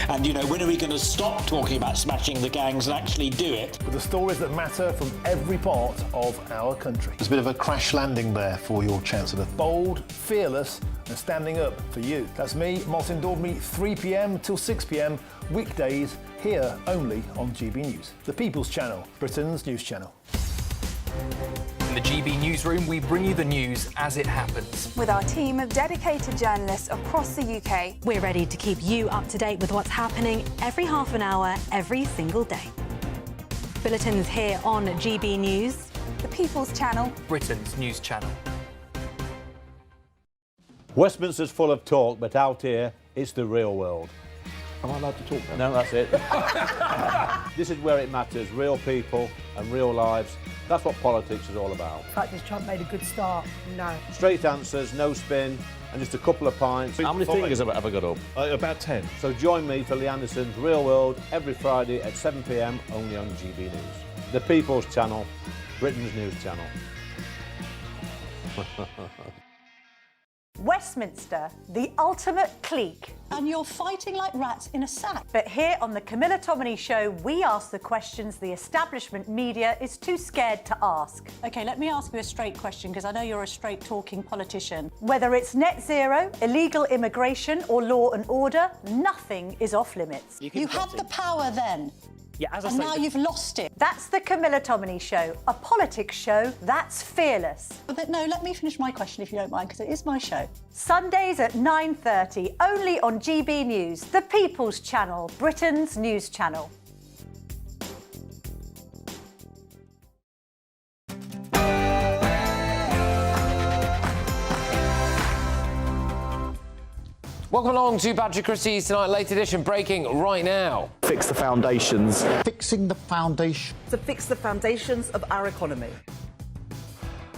And, you know, when are we going to stop talking about smashing the gangs and actually do it? With the stories that matter from every part of our country. There's a bit of a crash landing there for your Chancellor. Bold, fearless and standing up for you. That's me, Martin Daubney, 3 p.m. till 6 p.m, weekdays, here only on GB News. The People's Channel, Britain's news channel. In the GB newsroom, we bring you the news as it happens. With our team of dedicated journalists across the UK. We're ready to keep you up to date with what's happening every half an hour, every single day. Bulletins here on GB News. The People's Channel, Britain's news channel. Westminster's full of talk, but out here, it's the real world. Am I allowed to talk then? No, that's it. This is where it matters, real people and real lives. That's what politics is all about. In fact, has Trump made a good start? No. Straight answers, no spin, and just a couple of pints. How many fingers have I got up? About 10. So join me for Lee Anderson's Real World every Friday at 7 p.m, only on GB News. The People's Channel, Britain's news channel. Westminster, the ultimate clique. And you're fighting like rats in a sack. But here on the Camilla Tominey Show, we ask the questions the establishment media is too scared to ask. OK, let me ask you a straight question, because I know you're a straight-talking politician. Whether it's net zero, illegal immigration or law and order, nothing is off limits. You had the power then. Yeah, as I And say, now you've lost it. That's the Camilla Tominey Show, a politics show that's fearless. But no, let me finish my question if you don't mind, because it is my show. Sundays at 9:30, only on GB News, the People's Channel, Britain's news channel. Welcome along to Patrick Christys tonight, late edition, breaking right now. Fix the foundations. Fixing the foundation. To fix the foundations of our economy.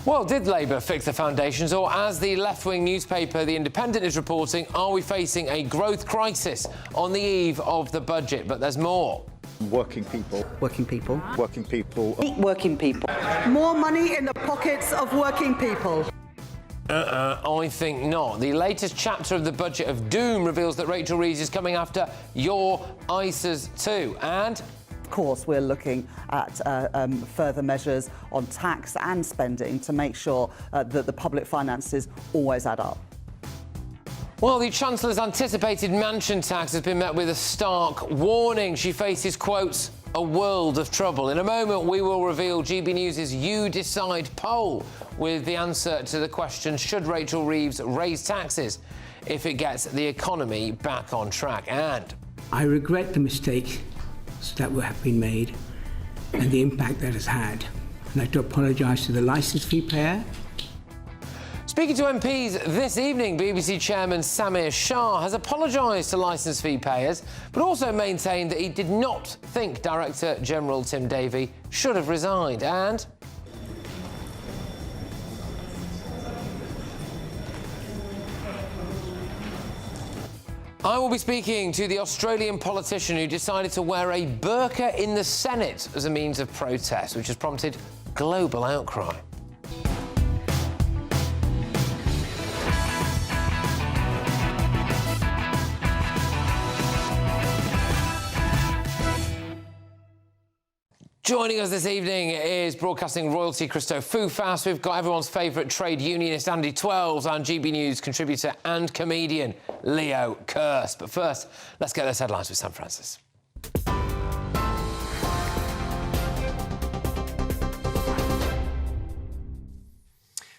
Well, did Labour fix the foundations, or as the left-wing newspaper The Independent is reporting, are we facing a growth crisis on the eve of the budget? But there's more. Working people. Working people. Working people. Working people. More money in the pockets of working people. I think not. The latest chapter of the Budget of Doom reveals that Rachel Reeves is coming after your ISAs too. And Of course, we're looking at further measures on tax and spending to make sure that the public finances always add up. well, the Chancellor's anticipated mansion tax has been met with a stark warning. She faces, quotes, a world of trouble. In a moment, we will reveal GB News' You Decide poll with the answer to the question, should Rachel Reeves raise taxes if it gets the economy back on track? And I regret the mistakes that have been made and the impact that has had. I'd like to apologise to the licence fee payer. speaking to MPs this evening, BBC Chairman Samir Shah has apologised to licence fee payers, but also maintained that he did not think Director General Tim Davie should have resigned. And I will be speaking to the Australian politician who decided to wear a burqa in the Senate as a means of protest, which has prompted global outcry. Joining us this evening is broadcasting royalty Christo Foufas. We've got everyone's favourite trade unionist Andy Twelves and GB News contributor and comedian Leo Kirst. But first, let's get those headlines with Sam Francis.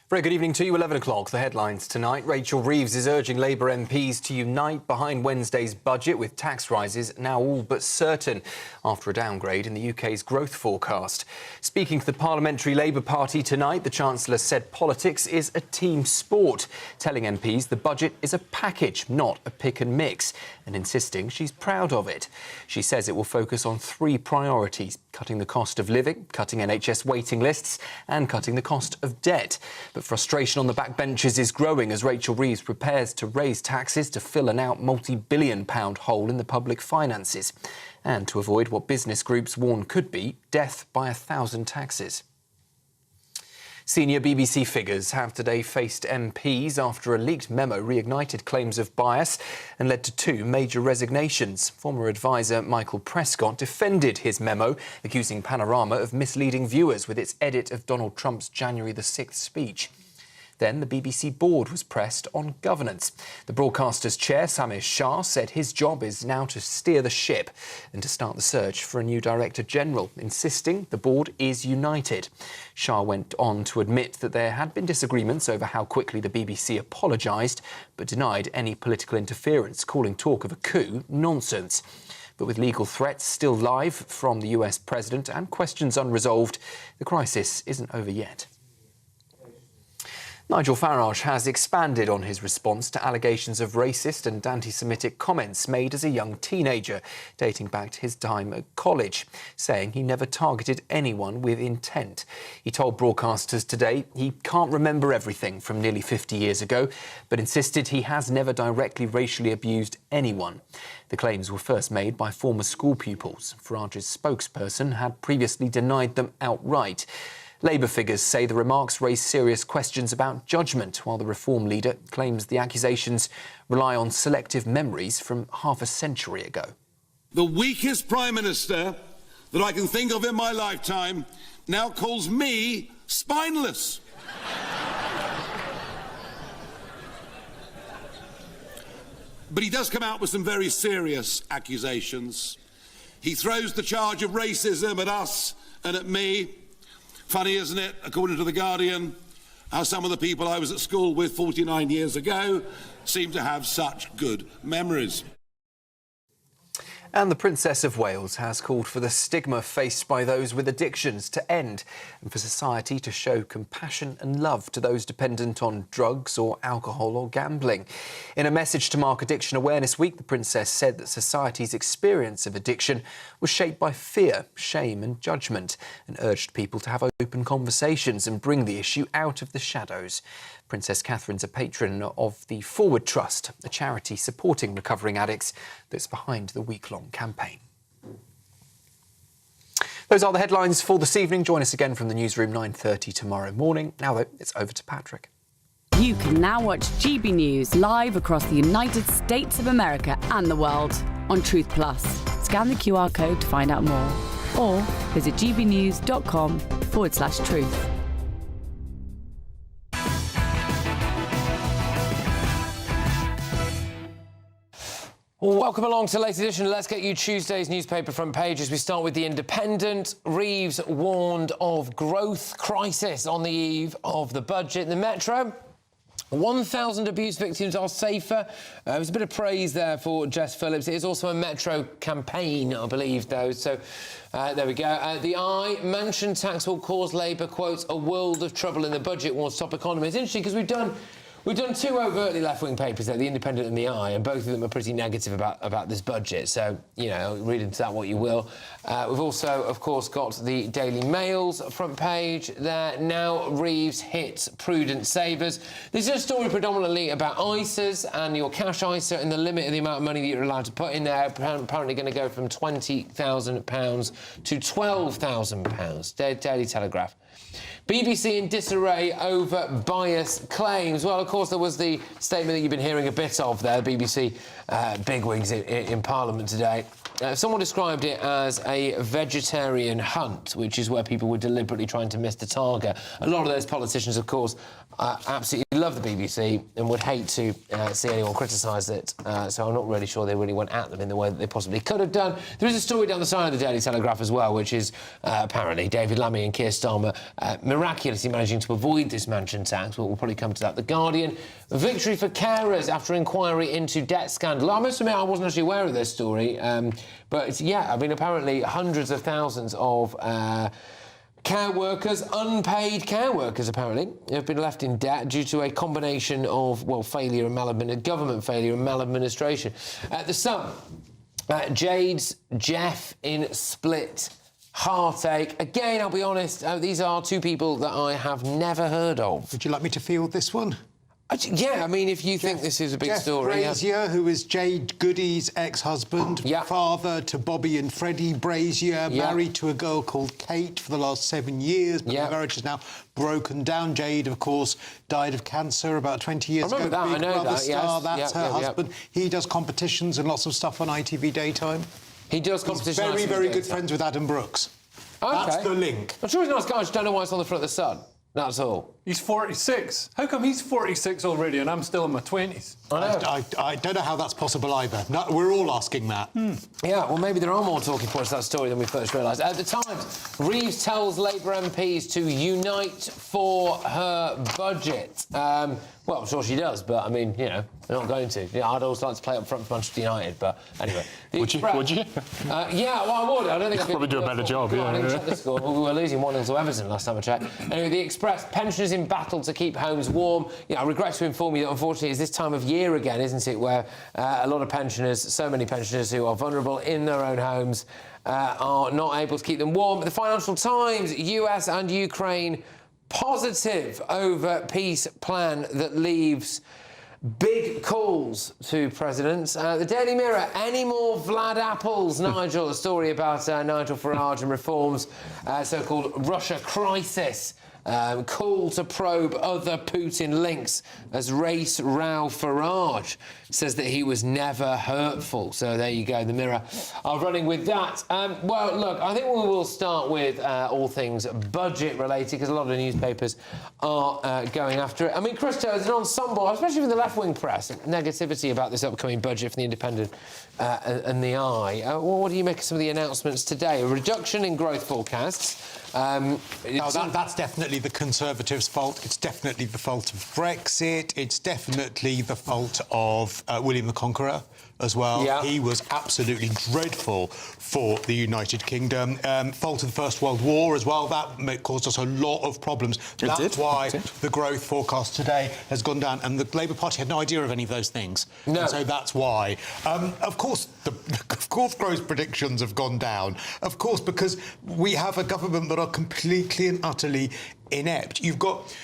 Very good evening to you. 11 o'clock, the headlines tonight. Rachel Reeves is urging Labour MPs to unite behind Wednesday's budget, with tax rises now all but certain after a downgrade in the UK's growth forecast. Speaking to the Parliamentary Labour Party tonight, the Chancellor said politics is a team sport, telling MPs the budget is a package, not a pick and mix, and insisting she's proud of it. She says it will focus on three priorities: cutting the cost of living, cutting NHS waiting lists, and cutting the cost of debt. But frustration on the backbenches is growing as Rachel Reeves prepares to raise taxes to fill an out multi-billion-pound hole in the public finances, and to avoid what business groups warn could be death by 1,000 taxes. Senior BBC figures have today faced MPs after a leaked memo reignited claims of bias and led to 2 major resignations. Former adviser Michael Prescott defended his memo, accusing Panorama of misleading viewers with its edit of Donald Trump's January the 6th speech. Then the BBC board was pressed on governance. The broadcaster's chair, Samir Shah, said his job is now to steer the ship and to start the search for a new Director General, insisting the board is united. Shah went on to admit that there had been disagreements over how quickly the BBC apologised, but denied any political interference, calling talk of a coup nonsense. But with legal threats still live from the US president and questions unresolved, the crisis isn't over yet. Nigel Farage has expanded on his response to allegations of racist and anti-Semitic comments made as a young teenager, dating back to his time at college, saying he never targeted anyone with intent. He told broadcasters today he can't remember everything from nearly 50 years ago, but insisted he has never directly racially abused anyone. The claims were first made by former school pupils. Farage's spokesperson had previously denied them outright. Labour figures say the remarks raise serious questions about judgment, while the Reform leader claims the accusations rely on selective memories from half a century ago. The weakest Prime Minister that I can think of in my lifetime now calls me spineless. But he does come out with some very serious accusations. He throws the charge of racism at us and at me. Funny, isn't it, according to The Guardian, how some of the people I was at school with 49 years ago seem to have such good memories. And the Princess of Wales has called for the stigma faced by those with addictions to end and for society to show compassion and love to those dependent on drugs or alcohol or gambling. In a message to mark Addiction Awareness Week, the Princess said that society's experience of addiction was shaped by fear, shame and judgment, and urged people to have open conversations and bring the issue out of the shadows. Princess Catherine's a patron of the Forward Trust, a charity supporting recovering addicts that's behind the week-long campaign. Those are the headlines for this evening. Join us again from the newsroom 9:30 tomorrow morning. Now, though, it's over to Patrick. You can now watch GB News live across the United States of America and the world on Truth Plus. Scan the QR code to find out more or visit gbnews.com/truth. Welcome along to the latest edition. Let's get you Tuesday's newspaper front page as we start with The Independent. Reeves warned of growth crisis on the eve of the budget. The Metro, 1,000 abuse victims are safer. There's a bit of praise there for Jess Phillips. It is also a Metro campaign, I believe, though. So there we go. The Eye, mansion tax will cause Labour, quotes, a world of trouble in the budget, warns top economists. It's interesting because we've done 2 overtly left-wing papers there, The Independent and The Eye, and both of them are pretty negative about this budget. So, you know, read into that what you will. We've also, of course, got the Daily Mail's front page there. Now Reeves hits prudent savers. This is a story predominantly about ISAs and your cash ISA and the limit of the amount of money that you're allowed to put in there. Apparently going to go from £20,000 to £12,000. Daily Telegraph. BBC in disarray over bias claims. Well, of course, there was the statement that you've been hearing a bit of there, BBC bigwigs in Parliament today. Someone described it as a vegetarian hunt, which is where people were deliberately trying to miss the target. A lot of those politicians, of course, absolutely love the BBC and would hate to see anyone criticise it. So I'm not really sure they really went at them in the way that they possibly could have done. There is a story down the side of the Daily Telegraph as well, which is apparently David Lammy and Keir Starmer miraculously managing to avoid this mansion tax. We'll probably come to that. The Guardian, victory for carers after inquiry into debt scandal. I must admit, I wasn't actually aware of this story. But, yeah, I mean, apparently hundreds of thousands of care workers, unpaid care workers, apparently, have been left in debt due to a combination of, well, failure and government failure and maladministration. The Sun, Jade's Jeff in split heartache. Again, I'll be honest, these are 2 people that I have never heard of. Would you like me to field this one? Yeah, I mean, if you think this is a big story... Brazier, who is Jade Goody's ex-husband, father to Bobby and Freddie Brazier, married to a girl called Kate for the last 7 years, but the marriage is now broken down. Jade, of course, died of cancer about 20 years ago. I remember that, I know that, star, that's her husband. He does competitions and lots of stuff on ITV Daytime. He does competitions on He's ITV very, very good Daytime. friends with Adam Brooks. Okay. That's the link. I'm sure he's a nice guy, I just don't know why it's on the front of the Sun. That's all. He's 46. How come he's 46 already and I'm still in my 20s? I don't know how that's possible either. No, we're all asking that. Yeah, well, maybe there are more talking points to that story than we first realised. At the Times, Reeves tells Labour MPs to unite for her budget. Well, I'm sure she does, but, I mean, you know, they're not going to. Yeah, I'd always like to play up front for Manchester United, but anyway. Would you? Yeah, well, I would. I don't think I could probably do a better job, I didn't check the score. We were losing 1-0 to Everton last time I checked. Anyway, The Express, pensioners in battle to keep homes warm. I regret to inform you that, unfortunately, it's this time of year again, isn't it, where a lot of pensioners, so many pensioners who are vulnerable in their own homes, are not able to keep them warm. The Financial Times, US and Ukraine positive over peace plan that leaves big calls to presidents. The Daily Mirror, any more Vlad apples, Nigel? A story about Nigel Farage and reforms, so-called Russia crisis. Call to probe other Putin links as race row Farage says that he was never hurtful. So there you go, the Mirror are running with that. Well, look, I think we will start with all things budget-related, because a lot of newspapers are going after it. I mean, Christo, there's an ensemble, especially from the left-wing press, negativity about this upcoming budget for the Independent and the Eye. What do you make of some of the announcements today? A reduction in growth forecasts. That's definitely the Conservatives' fault. It's definitely the fault of Brexit. It's definitely the fault of William the Conqueror as well. Yeah. He was absolutely dreadful for the United Kingdom. Fault of the First World War as well. That caused us a lot of problems. That's why the growth forecast today has gone down, and the Labour Party had no idea of any of those things. No. And so that's why. Of course, growth predictions have gone down. Of course, because we have a government that are completely and utterly inept. You've got...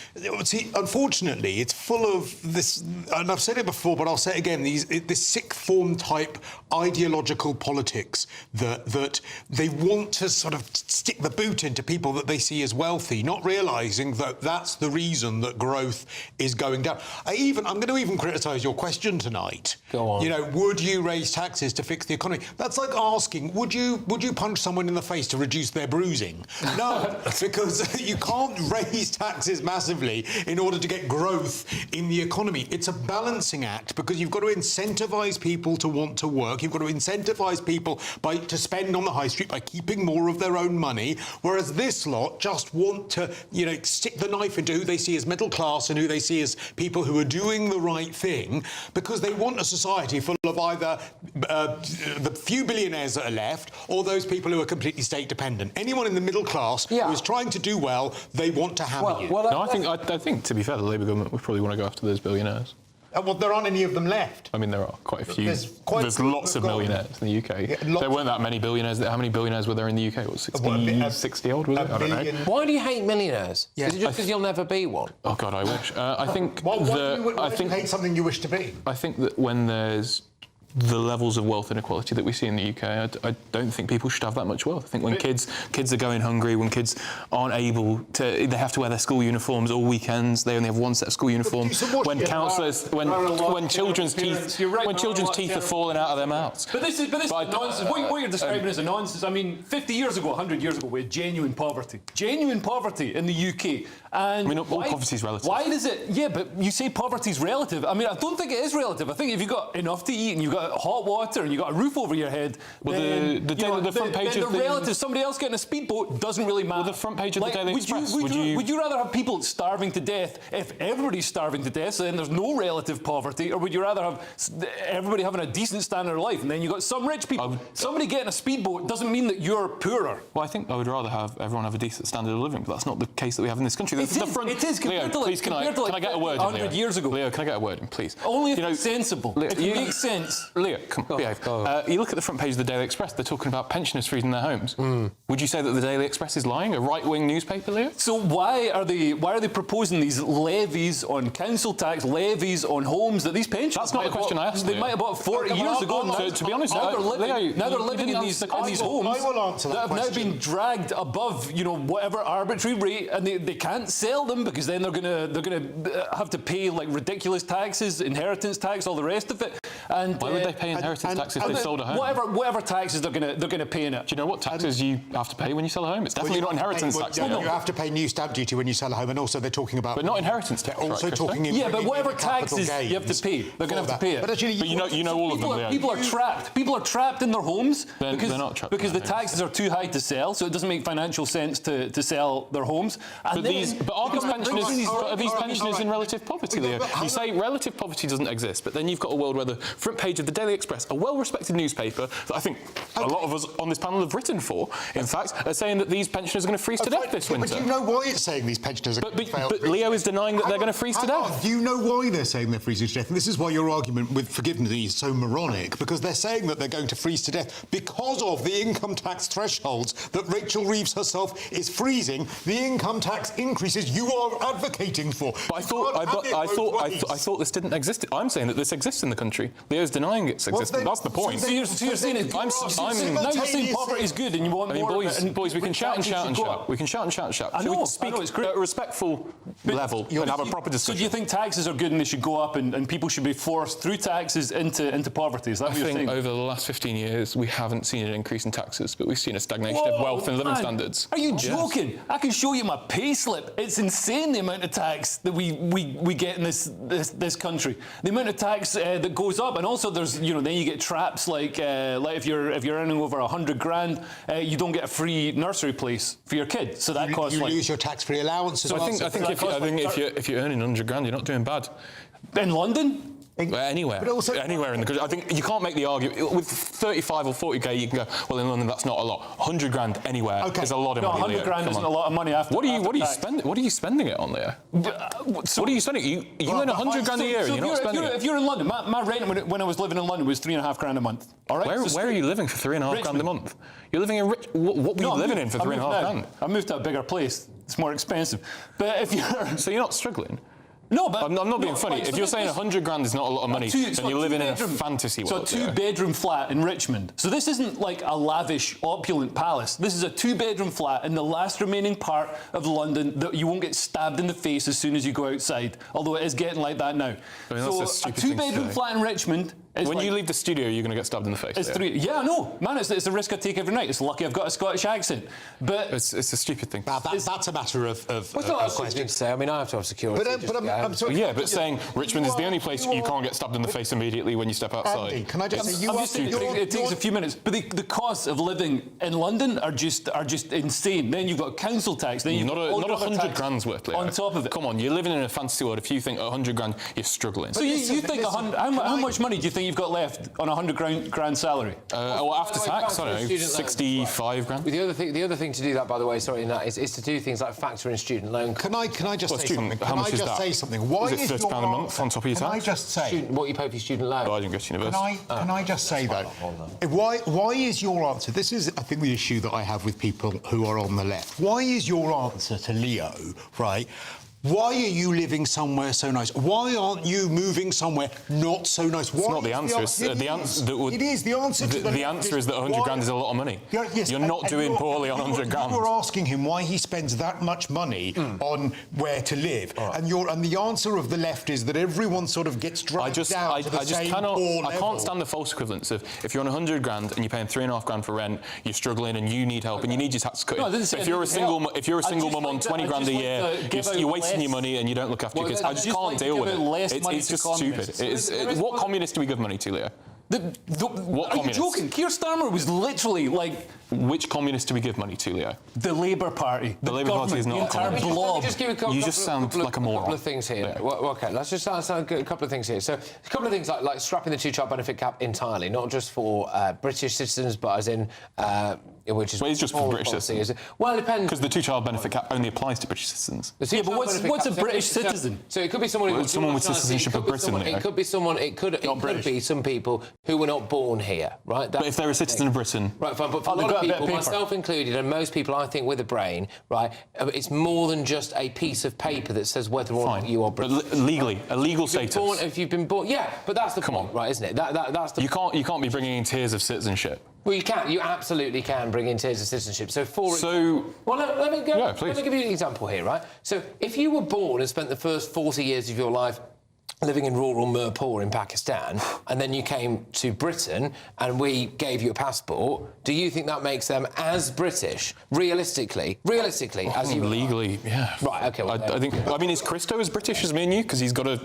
See, unfortunately, it's full of this... And I've said it before, but I'll say it again, this sick form type ideological politics that they want to sort of stick the boot into people that they see as wealthy, not realising that that's the reason that growth is going down. I'm going to even criticise your question tonight. Go on. You know, would you raise taxes to fix the economy? That's like asking, would you punch someone in the face to reduce their bruising? No, because you can't raise taxes massively in order to get growth in the economy. It's a balancing act, because you've got to incentivise people to want to work. You've got to incentivise people to spend on the high street by keeping more of their own money, whereas this lot just want to, you know, stick the knife into who they see as middle class and who they see as people who are doing the right thing, because they want a society full of either the few billionaires that are left or those people who are completely state dependent. Anyone in the middle class who is trying to do well, they want to hammer you. No, I think, to be fair, the Labour government would probably want to go after those billionaires. Well, there aren't any of them left. I mean, there are quite a few. There's lots of millionaires in the UK. Yeah, there weren't that many billionaires. How many billionaires were there in the UK? What, 60 odd, was it? I don't know. Why do you hate millionaires? Is it just because you'll never be one? Oh, God, I wish. I think... Why do you hate something you wish to be? I think that when there's the levels of wealth inequality that we see in the UK, I don't think people should have that much wealth. I think when kids are going hungry, when kids aren't able to, they have to wear their school uniforms all weekends, they only have one set of school uniforms, when councillors, when children's teeth are falling out of their mouths. But this is nonsense. What you're describing is a nonsense. I mean, 50 years ago, 100 years ago, we had genuine poverty in the UK. And I mean, all poverty is relative. Why does it? Yeah, but you say poverty is relative. I mean, I don't think it is relative. I think if you've got enough to eat and you've got hot water and you've got a roof over your head, well, the front page of the relative. Somebody else getting a speedboat doesn't really matter. Well, the front page of the Daily Express. Would you rather have people starving to death if everybody's starving to death, so then there's no relative poverty, or would you rather have everybody having a decent standard of life and then you've got some rich people? Somebody getting a speedboat doesn't mean that you're poorer. Well, I think I would rather have everyone have a decent standard of living, but that's not the case that we have in this country. It is compared to please, can I get a word in, 100 years ago. Leo, can I get a word in, please? Only if it's sensible. If it makes sense. Leo, come on, behave. You look at the front page of the Daily Express, they're talking about pensioners freezing their homes. Would you say that the Daily Express is lying, a right-wing newspaper, Leo? So why are they proposing these levies on council tax, levies on homes that these pensioners... That's not the question I asked, They Leo. might have bought 40 years ago. To be honest, now they're Leo, living in these homes I will answer that have now question. been dragged above, whatever arbitrary rate, and they can't sell them because then they're gonna have to pay like ridiculous taxes, inheritance tax, all the rest of it. And why would they pay inheritance tax if they sold a home? Whatever taxes they're gonna pay in it. Do you know what taxes you have to pay when you sell a home? It's definitely not inheritance tax. You have to pay new stamp duty when you sell a home, and also they're talking about... But not inheritance tax. They're also talking... Yeah, but whatever taxes you have to pay, they're going to have to pay it. But actually, you know all of them, Leo. People are trapped. People are trapped in their homes they're not trapped because the taxes are too high to sell, so it doesn't make financial sense to sell their homes. And but are these pensioners in relative poverty, Leo? You say relative poverty doesn't exist, but then you've got a world where the front page of the Daily Express, a well-respected newspaper that I think a lot of us on this panel have written for, in fact, are saying that these pensioners are going to freeze to death this winter. But do you know why it's saying these pensioners are going to fail? But Leo is denying that they're going to freeze to death. Do you know why they're saying they're freezing to death? And this is why your argument with forgiveness is so moronic, because they're saying that they're going to freeze to death because of the income tax thresholds that Rachel Reeves herself is freezing, the income tax increases you are advocating for. But I thought this didn't exist. I'm saying that this exists in the country. Leo's denying its existence. That's the point. So you're saying it. Now you're saying poverty is good and you want more. Boys, we can shout and shout and shout. We can shout and shout and shout. I know, speak it's great. at a respectful level and have a proper discussion. So do you think taxes are good and they should go up and people should be forced through taxes into poverty? Is that what you're saying? I think over the last 15 years we haven't seen an increase in taxes, but we've seen a stagnation of wealth and living standards. Are you joking? Yes. I can show you my pay slip. It's insane the amount of tax that we get in this country. The amount of tax that goes up, and also there's then you get traps like if you're earning over 100 grand, you don't get a free nursery place for your kid. So that costs you lose your tax-free allowances. So I think if you're earning 100 grand, you're not doing bad. In London? Anywhere. But also, anywhere in the country. I think you can't make the argument. With 35 or 40k, you can go, well, in London, that's not a lot. 100 grand anywhere is a lot of money. 100 grand isn't a lot of money after. What are you spending it on there? So what are you spending? You earn 100 grand a year and you're not spending it. If you're in London, my rent when I was living in London was £3.5 grand a month. All right. Where are you living for £3.5 grand a month? You're living in what were you living in for £3.5 grand? I moved to a bigger place. It's more expensive. But if you're so you're not struggling. No, but I'm not being funny. If you're saying 100 grand is not a lot of money, then you're living in a fantasy world. So a two-bedroom flat in Richmond. So this isn't like a lavish, opulent palace. This is a two-bedroom flat in the last remaining part of London that you won't get stabbed in the face as soon as you go outside. Although it is getting like that now. So a two-bedroom flat in Richmond. When you leave the studio, you're going to get stabbed in the face. It's yeah, no, man, it's a risk I take every night. It's lucky I've got a Scottish accent, but it's a stupid thing. That's a matter of question to say. I mean, I have to have security. I'm sorry. Yeah, but saying Richmond is the only place you can't get stabbed in the face immediately when you step outside. Andy, can I just say it takes a few minutes, but the costs of living in London are just insane. Then you've got council tax. Then you've got not 100 grand's worth, Leo. On top of it. Come on, you're living in a fantasy world. If you think 100 grand, you're struggling. So you think how much money do you think you've got left on 100 grand salary? Well, after tax, I don't know, 65 grand. The other thing to do that, by the way, is to do things like factor in student loan. Can I just say something? How much is that? Why is it £30 a month on top of your tax? Can I just say what you pay for your student loan? Oh, I didn't go to university. Can I just say though, why is your answer? This is, I think, the issue that I have with people who are on the left. Why is your answer to Leo, right? Why are you living somewhere so nice? Why aren't you moving somewhere not so nice? It's not the answer. It is. The answer to the answer is that 100 grand is a lot of money. Yes, you're not doing poorly on 100 grand. You were asking him why he spends that much money on where to live, and the answer of the left is that everyone sort of gets dragged down to the same poor level. I can't stand the false equivalence of if you're on 100 grand and you're paying 3.5 grand for rent, you're struggling and you need help and you need your tax cut. If you're a single mum on 20 grand a year, you're wasting your money and you don't look after your kids. I just can't deal with it. It's just stupid. What communist do we give money to, Leo? Are you joking? Keir Starmer was literally like Which communist do we give money to, Leo? The Labour Party. The Labour Party is not a communist. blob. You just sound like a moron. A couple of things here. Yeah. Well, OK, let's just start a couple of things here. So, a couple of things like scrapping the two-child benefit cap entirely, not just for British citizens, but as in... which is well, it's just for British citizens. Well, it depends. Because the two-child benefit cap only applies to British citizens. Yeah, but what's a British citizen? So it could be someone who... someone with citizenship of Britain, It could be someone... It could be some people who were not born here, right? But if they're a citizen of Britain... Right, fine, but for a lot of people, myself included, and most people, I think, with a brain, right, it's more than just a piece of paper that says whether or not you are British. But legally, a legal status. If you've been born... Yeah, but that's the point, right, isn't it? That's the... You can't be bringing in tiers of citizenship. Well, you can. You absolutely can bring in tiers of citizenship. Well, let me go. Yeah, please. Let me give you an example here, right? So, if you were born and spent the first 40 years of your life living in rural Mirpur in Pakistan, and then you came to Britain and we gave you a passport, do you think that makes them as British, realistically, as you legally, yeah. Right, OK. Well, I mean, is Christo as British as me and you? Because he's got a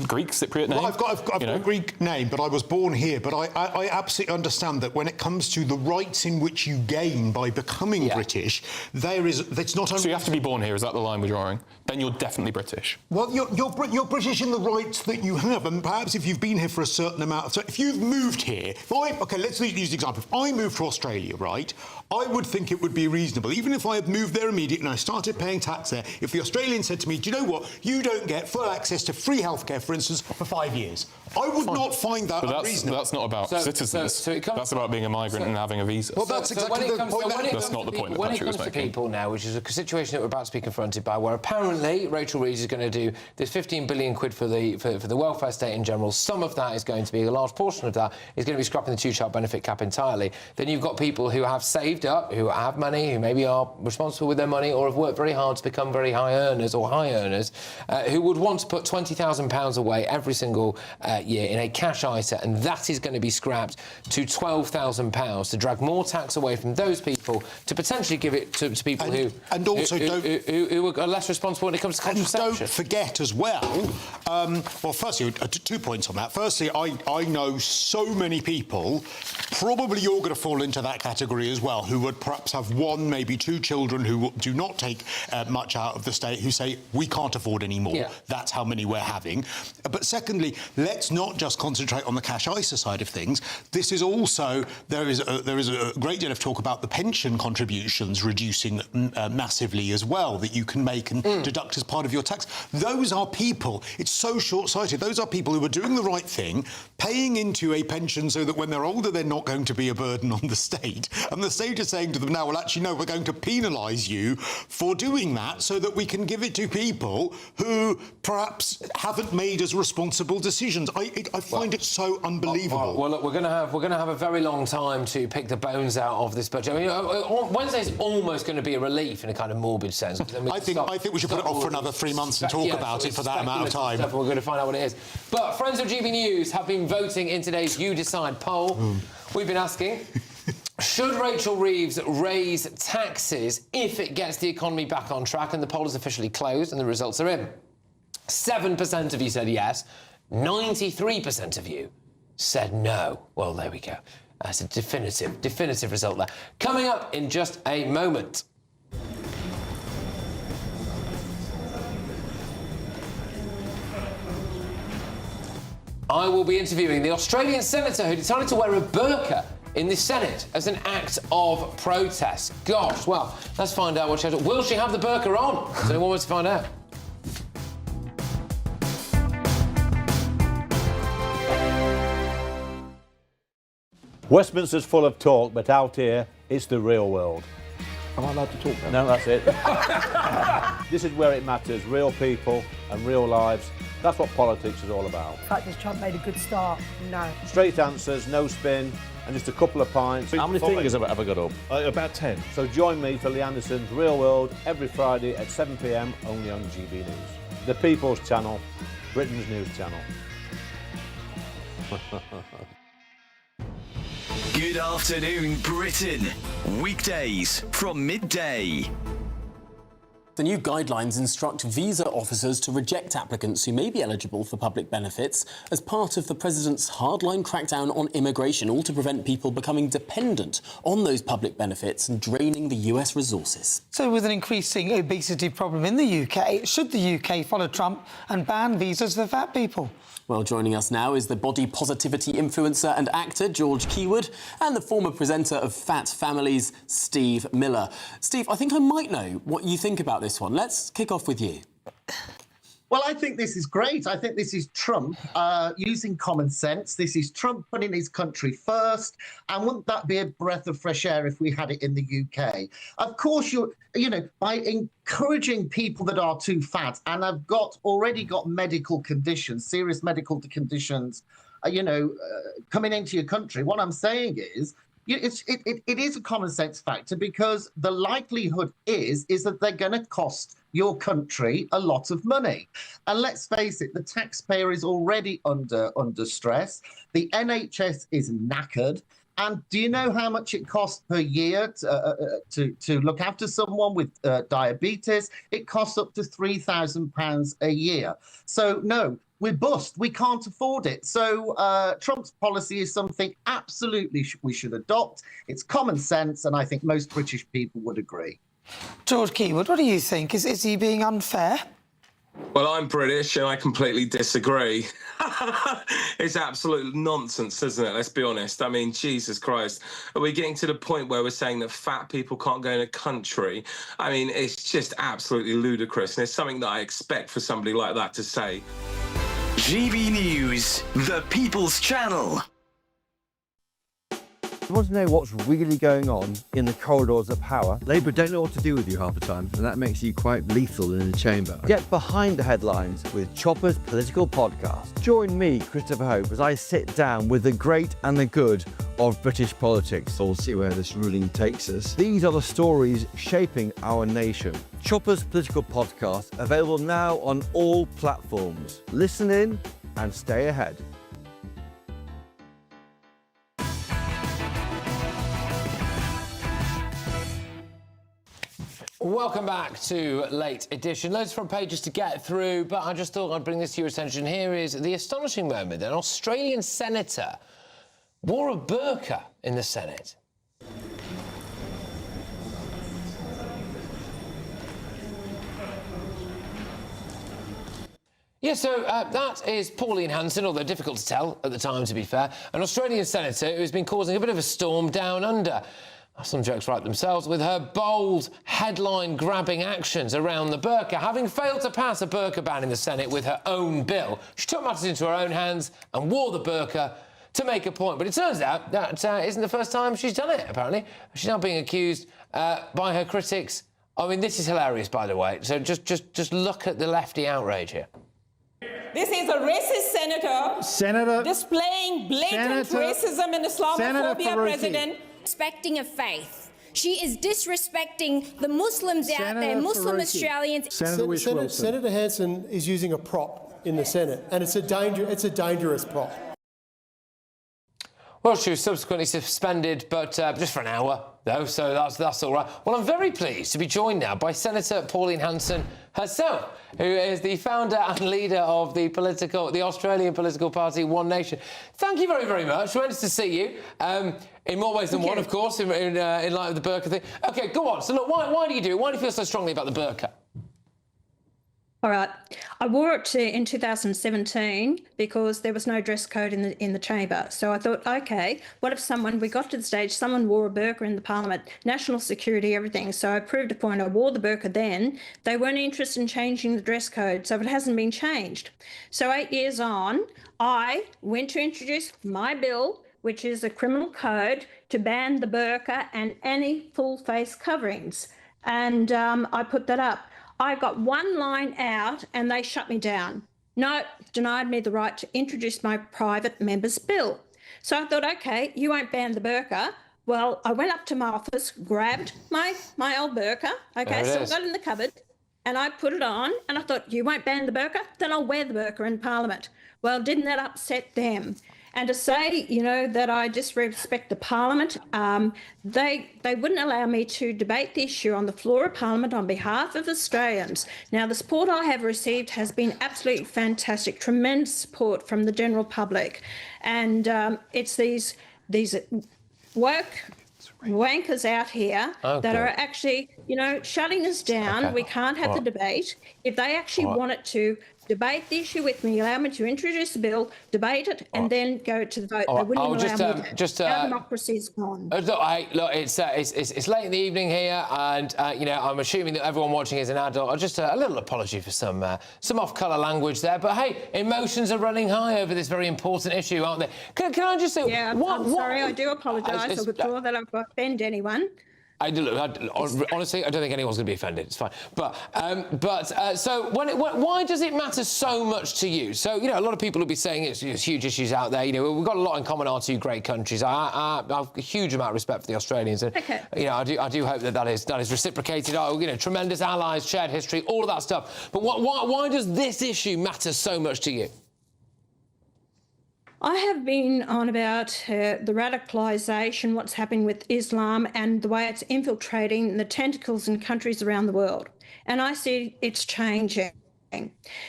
Greek Cypriot name. Well, I've got a Greek name, but I was born here. But I absolutely understand that when it comes to the rights in which you gain by becoming British, it's not only... So you have to be born here, is that the line we're drawing? Then you're definitely British. Well, you're British in the rights that you have, and perhaps if you've been here for a certain amount of time, if you've moved here, let's use the example. If I moved to Australia, right, I would think it would be reasonable, even if I had moved there immediately and I started paying tax there, if the Australian said to me, do you know what, you don't get full access to free healthcare, for instance, for 5 years. I would not find that unreasonable. That's not about citizens. That's about being a migrant and having a visa. Well, that's exactly the point. That's not the point that Patrick was making. When it comes to people now, which is a situation that we're about to be confronted by, where apparently Rachel Reeves is going to do this 15 billion quid for the welfare state in general. Some of that is going to be, a large portion of that is going to be scrapping the two-child benefit cap entirely. Then you've got people who have saved up, who have money, who maybe are responsible with their money or have worked very hard to become very high earners, who would want to put £20,000 away every single year in a cash ISA, and that is going to be scrapped to £12,000 to drag more tax away from those people to potentially give it to people who are less responsible when it comes to contraception. And don't forget as well, firstly, 2 points on that. Firstly, I know so many people, probably you're going to fall into that category as well, who would perhaps have one, maybe two children who do not take much out of the state, who say, we can't afford any more. Yeah. That's how many we're having. But secondly, let's not just concentrate on the cash ISA side of things. This is also, there is a great deal of talk about the pension contributions reducing massively as well, that you can make and deduct as part of your tax. Those are people, it's so short-sighted, those are people who are doing the right thing, paying into a pension so that when they're older they're not going to be a burden on the state. And the state is saying to them now, well, actually, no, we're going to penalise you for doing that so that we can give it to people who perhaps haven't made as responsible decisions. I find it so unbelievable. Well, look, we're going to have a very long time to pick the bones out of this budget. I mean, Wednesday's almost going to be a relief in a kind of morbid sense. I think we should put it off for another 3 months and talk about it for that amount of time. We're going to find out what it is. But friends of GB News have been voting in today's You Decide poll. We've been asking, should Rachel Reeves raise taxes if it gets the economy back on track? And the poll is officially closed and the results are in. 7% of you said yes. 93% of you said no. Well, there we go. That's a definitive result there. Coming up in just a moment. I will be interviewing the Australian senator who decided to wear a burqa in the Senate as an act of protest. Gosh, well, let's find out what she has. Will she have the burqa on? Does anyone want to find out? Westminster's full of talk, but out here, it's the real world. Am I allowed to talk now? No, that's it. This is where it matters. Real people and real lives. That's what politics is all about. In fact, has Trump made a good start? No. Straight answers, no spin, and just a couple of pints. How many fingers have I ever got up? About 10. So join me for Lee Anderson's Real World every Friday at 7 p.m. only on GB News. The People's Channel, Britain's news channel. Good afternoon, Britain. Weekdays from midday. The new guidelines instruct visa officers to reject applicants who may be eligible for public benefits as part of the president's hardline crackdown on immigration, all to prevent people becoming dependent on those public benefits and draining the US resources. So with an increasing obesity problem in the UK, should the UK follow Trump and ban visas for fat people? Well, joining us now is the body positivity influencer and actor George Keywood and the former presenter of Fat Families, Steve Miller. Steve, I think I might know what you think about this one. Let's kick off with you. Well, I think this is great. I think this is Trump using common sense. This is Trump putting his country first. And wouldn't that be a breath of fresh air if we had it in the UK? Of course, you know, by encouraging people that are too fat and have already got medical conditions, serious medical conditions, coming into your country, what I'm saying is, it is a common sense factor, because the likelihood is that they're going to cost your country a lot of money. And let's face it, the taxpayer is already under stress. The NHS is knackered. And do you know how much it costs per year to look after someone with diabetes? It costs up to £3,000 a year. So no, we're bust. We can't afford it. So Trump's policy is something absolutely we should adopt. It's common sense, and I think most British people would agree. George Keywood, what do you think? Is he being unfair? Well, I'm British and I completely disagree. It's absolute nonsense, isn't it? Let's be honest. I mean, Jesus Christ. Are we getting to the point where we're saying that fat people can't go in a country? I mean, it's just absolutely ludicrous. And it's something that I expect for somebody like that to say. GB News, the People's Channel. You want to know what's really going on in the corridors of power? Labour don't know what to do with you half the time, and that makes you quite lethal in the chamber. Get behind the headlines with Chopper's political podcast. Join me, Christopher Hope, as I sit down with the great and the good of British politics. We'll see where this ruling takes us. These are the stories shaping our nation. Chopper's political podcast, available now on all platforms. Listen in and stay ahead. Welcome back to Late Edition. Loads of front pages to get through, but I just thought I'd bring this to your attention. Here is the astonishing moment. An Australian senator wore a burqa in the Senate. Yeah, so that is Pauline Hanson, although difficult to tell at the time, to be fair. An Australian senator who's been causing a bit of a storm down under. Some jokes write themselves with her bold, headline-grabbing actions around the burqa. Having failed to pass a burqa ban in the Senate with her own bill, she took matters into her own hands and wore the burqa to make a point. But it turns out that isn't the first time she's done it, apparently. She's now being accused by her critics. I mean, this is hilarious, by the way. So just look at the lefty outrage here. This is a racist senator displaying blatant racism and Islamophobia, President. Respecting of faith. She is disrespecting the Muslims out there, Muslim Australians. Senator Hanson is using a prop in the Senate, and it's a dangerous prop. Well, she was subsequently suspended, but just for an hour, though, so that's all right. Well, I'm very pleased to be joined now by Senator Pauline Hanson herself, who is the founder and leader of the Australian political party One Nation. Thank you very, very much. Tremendous to see you. In more ways than one, of course, in light of the burqa thing. OK, go on. So, look, why do you do it? Why do you feel so strongly about the burqa? All right. I wore it in 2017 because there was no dress code in the chamber. So I thought, OK, what if we got to the stage, someone wore a burqa in the parliament, national security, everything. So I proved a point. I wore the burqa then. They weren't interested in changing the dress code, so it hasn't been changed. So 8 years on, I went to introduce my bill, which is a criminal code to ban the burqa and any full face coverings. And I put that up. I got one line out and they shut me down. No, denied me the right to introduce my private member's bill. So I thought, OK, you won't ban the burqa. Well, I went up to my office, grabbed my old burqa, OK, so I got it in the cupboard, and I put it on, and I thought, you won't ban the burqa? Then I'll wear the burqa in Parliament. Well, didn't that upset them? And to say, you know, that I disrespect the Parliament, they wouldn't allow me to debate the issue on the floor of Parliament on behalf of Australians. Now, the support I have received has been absolutely fantastic, tremendous support from the general public. And it's these wankers out here that are actually, you know, shutting us down. Okay. We can't have the debate. If they actually wanted to debate the issue with me, allow me to introduce the bill, debate it, and then go to the vote. They wouldn't allow me to. Our democracy is gone. Look, it's late in the evening here, and you know, I'm assuming that everyone watching is an adult. Just a little apology for some off-colour language there, but hey, emotions are running high over this very important issue, aren't they? Can I just say, yeah, I'm sorry, I do apologise. I withdraw that I've offended anyone. Honestly, I don't think anyone's going to be offended. It's fine. So why does it matter so much to you? So, you know, a lot of people will be saying it's huge issues out there. You know, we've got a lot in common, our two great countries. I have a huge amount of respect for the Australians. And, you know, I do hope that is reciprocated. You know, tremendous allies, shared history, all of that stuff. But why does this issue matter so much to you? I have been on about the radicalisation, what's happening with Islam and the way it's infiltrating the tentacles in countries around the world. And I see it's changing.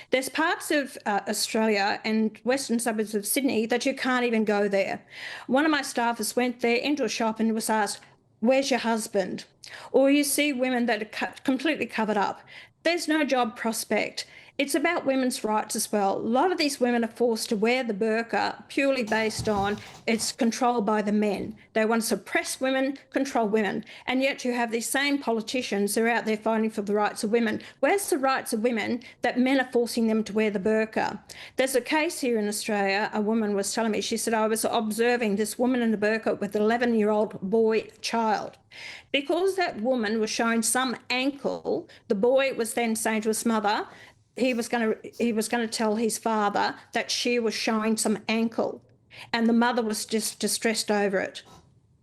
There's parts of Australia and western suburbs of Sydney that you can't even go there. One of my staffers went there into a shop and was asked, "Where's your husband?" Or you see women that are completely covered up. There's no job prospect. It's about women's rights as well. A lot of these women are forced to wear the burqa purely based on it's controlled by the men. They want to suppress women, control women. And yet you have these same politicians who are out there fighting for the rights of women. Where's the rights of women that men are forcing them to wear the burqa? There's a case here in Australia. A woman was telling me, she said, I was observing this woman in the burqa with an 11-year-old boy child. Because that woman was showing some ankle, the boy was then saying to his mother, he was going to tell his father that she was showing some ankle, and the mother was just distressed over it.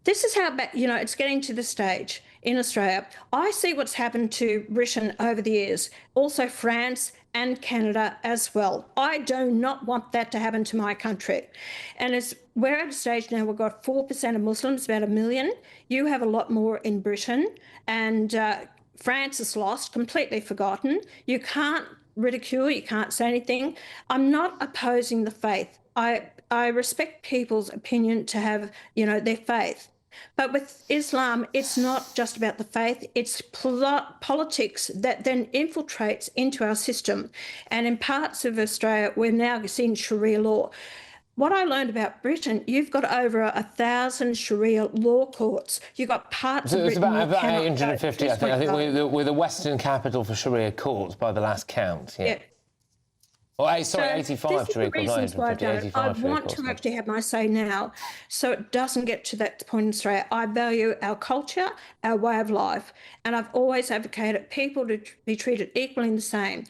This is how bad, you know, it's getting to the stage in Australia. I see what's happened to Britain over the years, also France and Canada as well. I do not want that to happen to my country. And we're at a stage now, we've got 4% of Muslims, about 1 million. You have a lot more in Britain, and France is lost, completely forgotten. You can't ridicule, you can't say anything. I'm not opposing the faith. I respect people's opinion to have, you know, their faith. But with Islam, it's not just about the faith, it's politics that then infiltrates into our system. And in parts of Australia, we're now seeing Sharia law. What I learned about Britain, you've got over 1,000 Sharia law courts. You've got parts of Britain... It's about 850, I think. I think we're the Western capital for Sharia courts by the last count. Yeah. Oh, sorry, 85 Sharia courts, not 150, I want to actually have my say now, so it doesn't get to that point in Australia. I value our culture, our way of life, and I've always advocated people to be treated equally the same.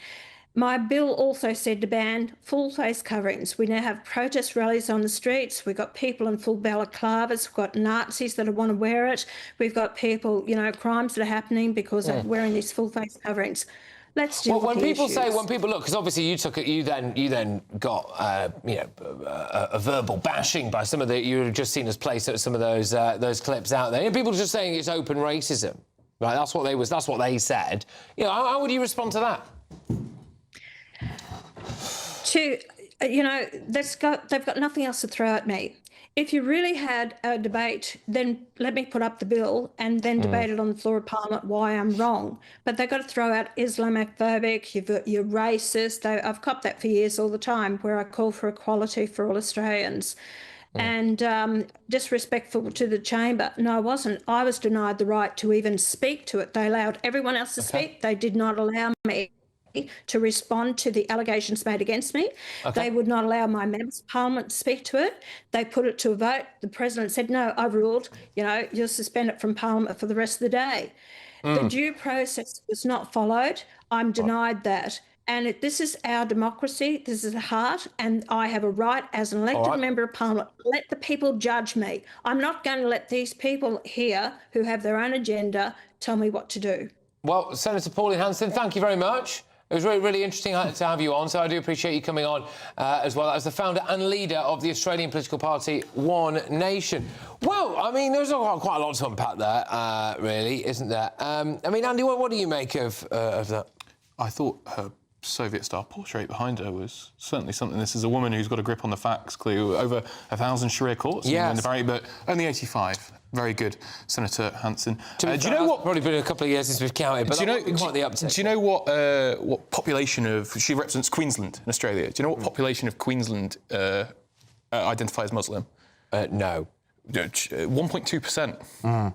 My bill also said to ban full face coverings. We now have protest rallies on the streets. We've got people in full balaclavas. We've got Nazis that want to wear it. We've got people, you know, crimes that are happening because of wearing these full face coverings. Let's do. Well, when people look, because obviously you then got a verbal bashing by some of the you've just seen us place some of those clips out there. People are just saying it's open racism, right? That's what they said. You know, how would you respond to that? You know, they've got nothing else to throw at me. If you really had a debate, then let me put up the bill and then debate it on the floor of Parliament why I'm wrong. But they've got to throw out Islamophobic, you're racist. I've copped that for years all the time, where I call for equality for all Australians. And disrespectful to the chamber. No, I wasn't. I was denied the right to even speak to it. They allowed everyone else to speak. They did not allow me to respond to the allegations made against me. They would not allow my members of Parliament to speak to it. They put it to a vote. The President said, no, I've ruled, you know, you'll suspend it from Parliament for the rest of the day. The due process was not followed. I'm denied that. And this is our democracy. This is the heart. And I have a right as an elected member of Parliament. Let the people judge me. I'm not going to let these people here who have their own agenda tell me what to do. Well, Senator Pauline Hanson, thank you very much. It was really, really interesting to have you on, so I do appreciate you coming on as well as the founder and leader of the Australian political party One Nation. Well, I mean, there's quite a lot to unpack there, really, isn't there? I mean, Andy, what do you make of that? I thought her Soviet-style portrait behind her was certainly something. This is a woman who's got a grip on the facts, clearly over 1,000 Sharia courts. Yes. But only 85. Very good, Senator Hanson. Do you know what? Probably been a couple of years since we've counted, but quite the uptake. Do you know what population of... She represents Queensland in Australia. Do you know what population of Queensland identify as Muslim? No. 1.2%.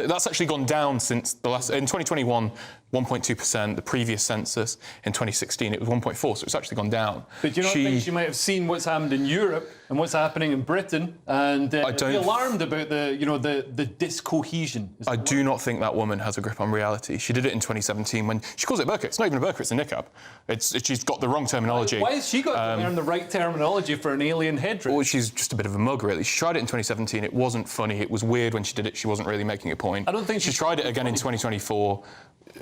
That's actually gone down since the last... In 2021, 1.2%. The previous census in 2016, it was 1.4%, so it's actually gone down. But do you not think she might have seen what's happened in Europe and what's happening in Britain and be alarmed about the discohesion? I do not think that woman has a grip on reality. She did it in 2017 when... She calls it burqa. It's not even a burqa, it's a niqab. She's got the wrong terminology. Why has she got to learn the right terminology for an alien headdress? Well, she's just a bit of a mug, really. She tried it in 2017. It wasn't funny. It was weird when she did it. She wasn't really making a point. I don't think she tried it again in 2024.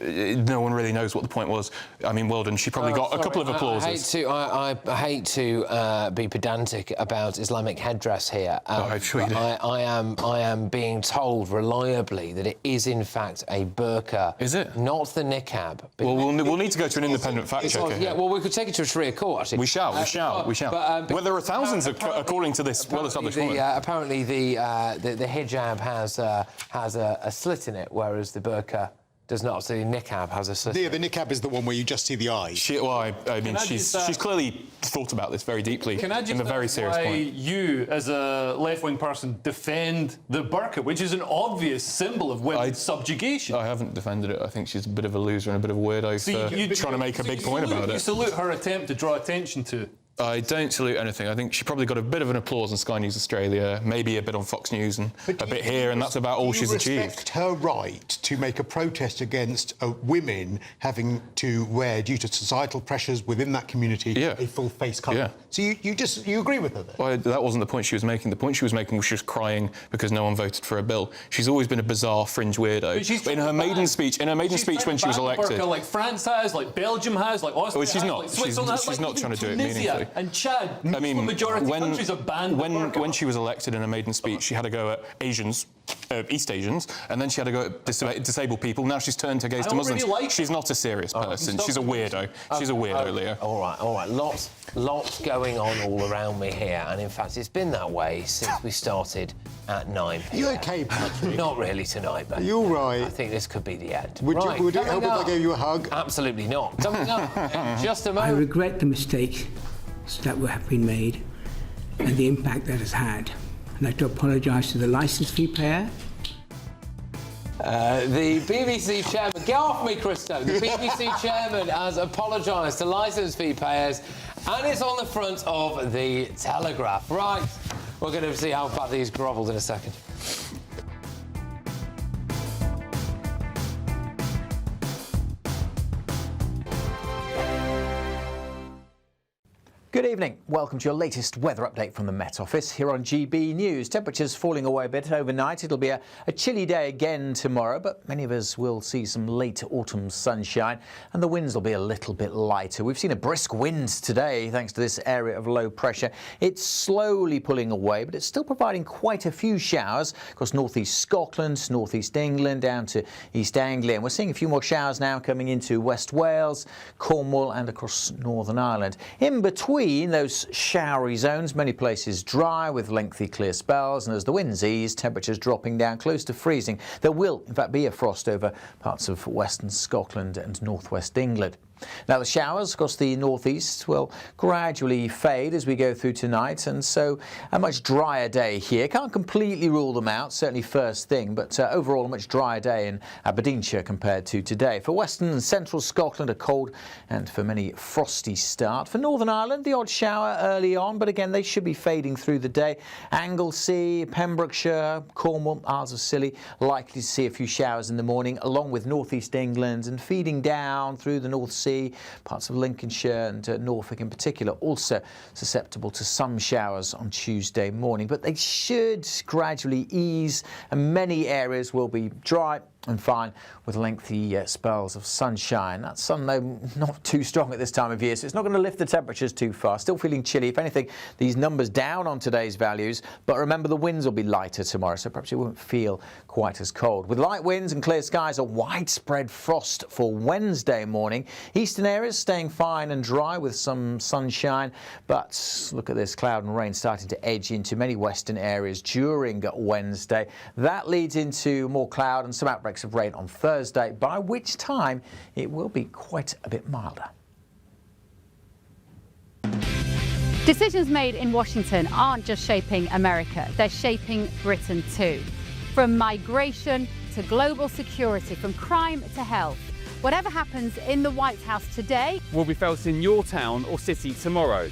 No one really knows what the point was. I mean, well done. She probably got a couple of applauses. I hate to be pedantic about Islamic headdress here. I'm sure you do. I am being told reliably that it is in fact a burqa. Is it? Not the niqab. Well, we'll need to go to an independent fact checker. Yeah, well, we could take it to a Sharia court, actually. We shall. But there are thousands, according to this well-established woman. Apparently, the hijab has a slit in it, whereas the burqa does not. So the niqab has a slit. Yeah, the niqab is the one where you just see the eye. She's clearly thought about this very deeply. Can I just in a very serious why point. you, as a left-wing person, defend the burqa, which is an obvious symbol of women's subjugation? I haven't defended it. I think she's a bit of a loser and a bit of a weirdo for trying to make a big point about it. You salute her attempt to draw attention to... I don't salute anything. I think she probably got a bit of an applause on Sky News Australia, maybe a bit on Fox News and a bit here, and that's about all she's achieved. Do you respect her right to make a protest against women having to wear, due to societal pressures within that community, a full face cover? Yeah. So you agree with her then? Well, that wasn't the point she was making. The point she was making was she was crying because no one voted for a bill. She's always been a bizarre fringe weirdo. In her maiden speech when she was elected, like France has, like Belgium has, like Austria she's not. has, like Switzerland has, she's like not trying to do it Tunisia meaningfully. And Chad, I mean, majority countries have banned when she was elected in her maiden speech, she had to go at Asians, East Asians, and then she had to go at disabled people. Now she's turned her gaze to Muslims. She's not a serious person. She's a weirdo. She's a weirdo, Leo. All right. Lots going on all around me here, and in fact, it's been that way since we started at 9 p.m. You okay, Patrick? Not really tonight, but you're right. I think this could be the end. Would it help if I gave you a hug? Absolutely not. Coming up in just a moment. I regret the mistakes that have been made and the impact that has had. I'd like to apologise to the licence fee payer. The BBC chairman, get off me, Christo. The BBC chairman has apologised to licence fee payers, and it's on the front of the Telegraph. Right, we're going to see how bad these grovelled in a second. Good evening. Welcome to your latest weather update from the Met Office here on GB News. Temperatures falling away a bit overnight. It'll be a chilly day again tomorrow, but many of us will see some late autumn sunshine and the winds will be a little bit lighter. We've seen a brisk wind today thanks to this area of low pressure. It's slowly pulling away, but it's still providing quite a few showers across northeast Scotland, northeast England, down to East Anglia. And we're seeing a few more showers now coming into West Wales, Cornwall and across Northern Ireland. In between those showery zones, many places dry with lengthy clear spells, and as the winds ease, temperatures dropping down close to freezing. There will, in fact, be a frost over parts of western Scotland and northwest England. Now, the showers across the northeast will gradually fade as we go through tonight, and so a much drier day here. Can't completely rule them out, certainly first thing, but overall a much drier day in Aberdeenshire compared to today. For western and central Scotland, a cold and for many frosty start. For Northern Ireland, the odd shower early on, but again they should be fading through the day. Anglesey, Pembrokeshire, Cornwall, Isles of Scilly, likely to see a few showers in the morning, along with northeast England, and feeding down through the North Sea. Parts of Lincolnshire and Norfolk in particular also susceptible to some showers on Tuesday morning, but they should gradually ease and many areas will be dry and fine with lengthy spells of sunshine. That sun, though, not too strong at this time of year, so it's not going to lift the temperatures too far. Still feeling chilly. If anything, these numbers down on today's values, but remember the winds will be lighter tomorrow, so perhaps it won't feel quite as cold. With light winds and clear skies, a widespread frost for Wednesday morning. Eastern areas staying fine and dry with some sunshine, but look at this, cloud and rain starting to edge into many western areas during Wednesday. That leads into more cloud and some outbreaks of rain on Thursday, by which time it will be quite a bit milder. Decisions made in Washington aren't just shaping America, they're shaping Britain too. From migration to global security, from crime to health. Whatever happens in the White House today will be felt in your town or city tomorrow.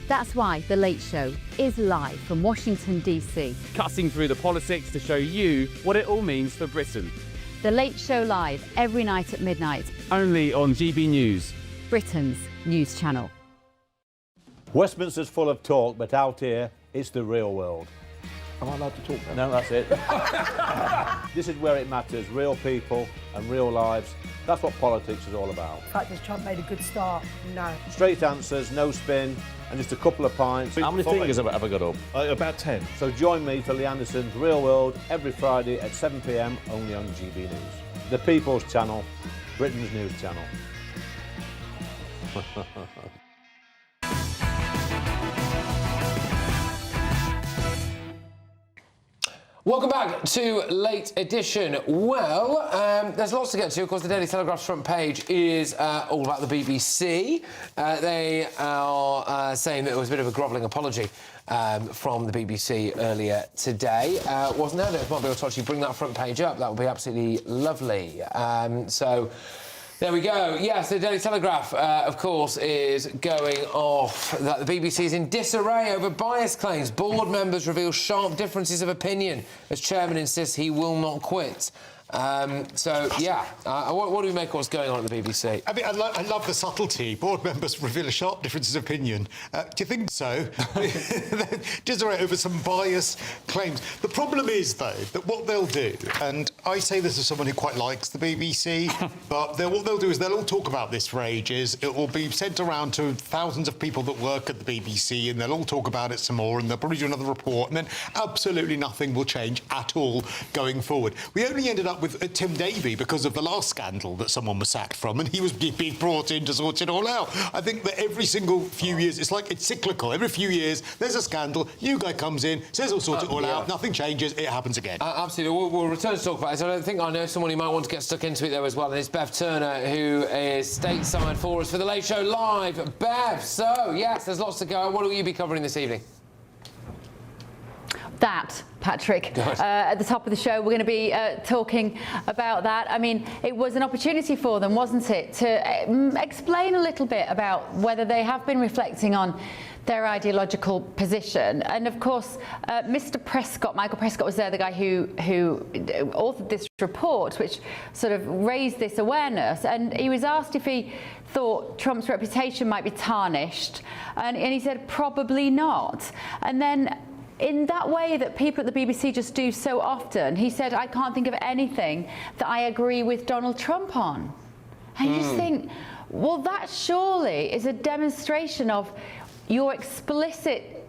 That's why The Late Show is live from Washington, D.C. Cutting through the politics to show you what it all means for Britain. The Late Show live every night at midnight. Only on GB News, Britain's news channel. Westminster's full of talk, but out here, it's the real world. Am I allowed to talk No, now? that's it. This is where it matters, real people and real lives. That's what politics is all about. In fact, has Trump made a good start? No. Straight answers, no spin, and just a couple of pints. How many fingers have I ever got up? About 10. So join me for Lee Anderson's Real World every Friday at 7 p.m. only on GB News. The People's Channel, Britain's news channel. Welcome back to Late Edition. Well, there's lots to get to. Of course, the Daily Telegraph's front page is all about the BBC. They are saying that it was a bit of a grovelling apology from the BBC earlier today. Wasn't there? If might be able to actually bring that front page up. That would be absolutely lovely. So there we go. Yes, the Daily Telegraph, of course, is going off that the BBC is in disarray over bias claims. Board members reveal sharp differences of opinion as chairman insists he will not quit. So, yeah, what do we make of what's going on at the BBC? I mean, I love the subtlety. Board members reveal a sharp difference of opinion. Do you think so? Disarray over some bias claims. The problem is, though, that what they'll do, and I say this as someone who quite likes the BBC, but what they'll do is they'll all talk about this for ages. It will be sent around to thousands of people that work at the BBC, and they'll all talk about it some more, and they'll probably do another report, and then absolutely nothing will change at all going forward. We only ended up with Tim Davie because of the last scandal that someone was sacked from, and he was being brought in to sort it all out. I think that every single few years, it's cyclical. Every few years, there's a scandal, new guy comes in, says he'll sort it all out, nothing changes, it happens again. Absolutely. We'll return to talk about it. I know someone who might want to get stuck into it, though, as well, and it's Bev Turner, who is stateside for us for The Late Show Live. Bev, so, yes, there's lots to go. What will you be covering this evening? That, Patrick, at the top of the show, we're going to be talking about that. I mean, it was an opportunity for them, wasn't it, to explain a little bit about whether they have been reflecting on their ideological position. And of course, Mr. Prescott, Michael Prescott, was there, the guy who authored this report, which sort of raised this awareness. And he was asked if he thought Trump's reputation might be tarnished, and he said probably not. And then, in that way that people at the BBC just do so often, he said, I can't think of anything that I agree with Donald Trump on. And you just think, well, that surely is a demonstration of your explicit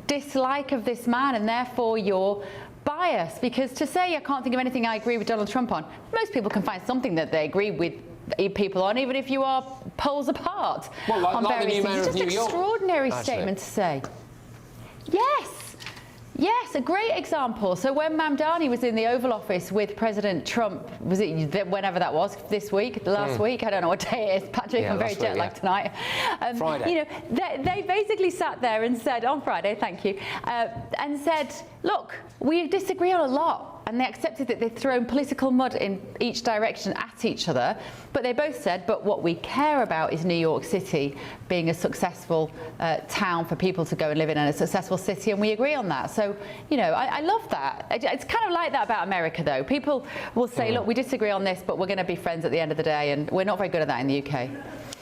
dislike of this man and therefore your bias. Because to say I can't think of anything I agree with Donald Trump on, most people can find something that they agree with people on, even if you are poles apart on various things. It's just an extraordinary statement to say. Yes, a great example. So when Mamdani was in the Oval Office with President Trump, was it whenever that was, this week, last week? I don't know what day it is, Patrick. Yeah, I'm very jet lagged tonight. Friday. You know, they basically sat there and said, on Friday, thank you, and said, look, we disagree on a lot. And they accepted that they'd thrown political mud in each direction at each other. But they both said, but what we care about is New York City being a successful town for people to go and live in, and a successful city, and we agree on that. So, you know, I love that. It's kind of like that about America, though. People will say, look, we disagree on this, but we're going to be friends at the end of the day, and we're not very good at that in the UK.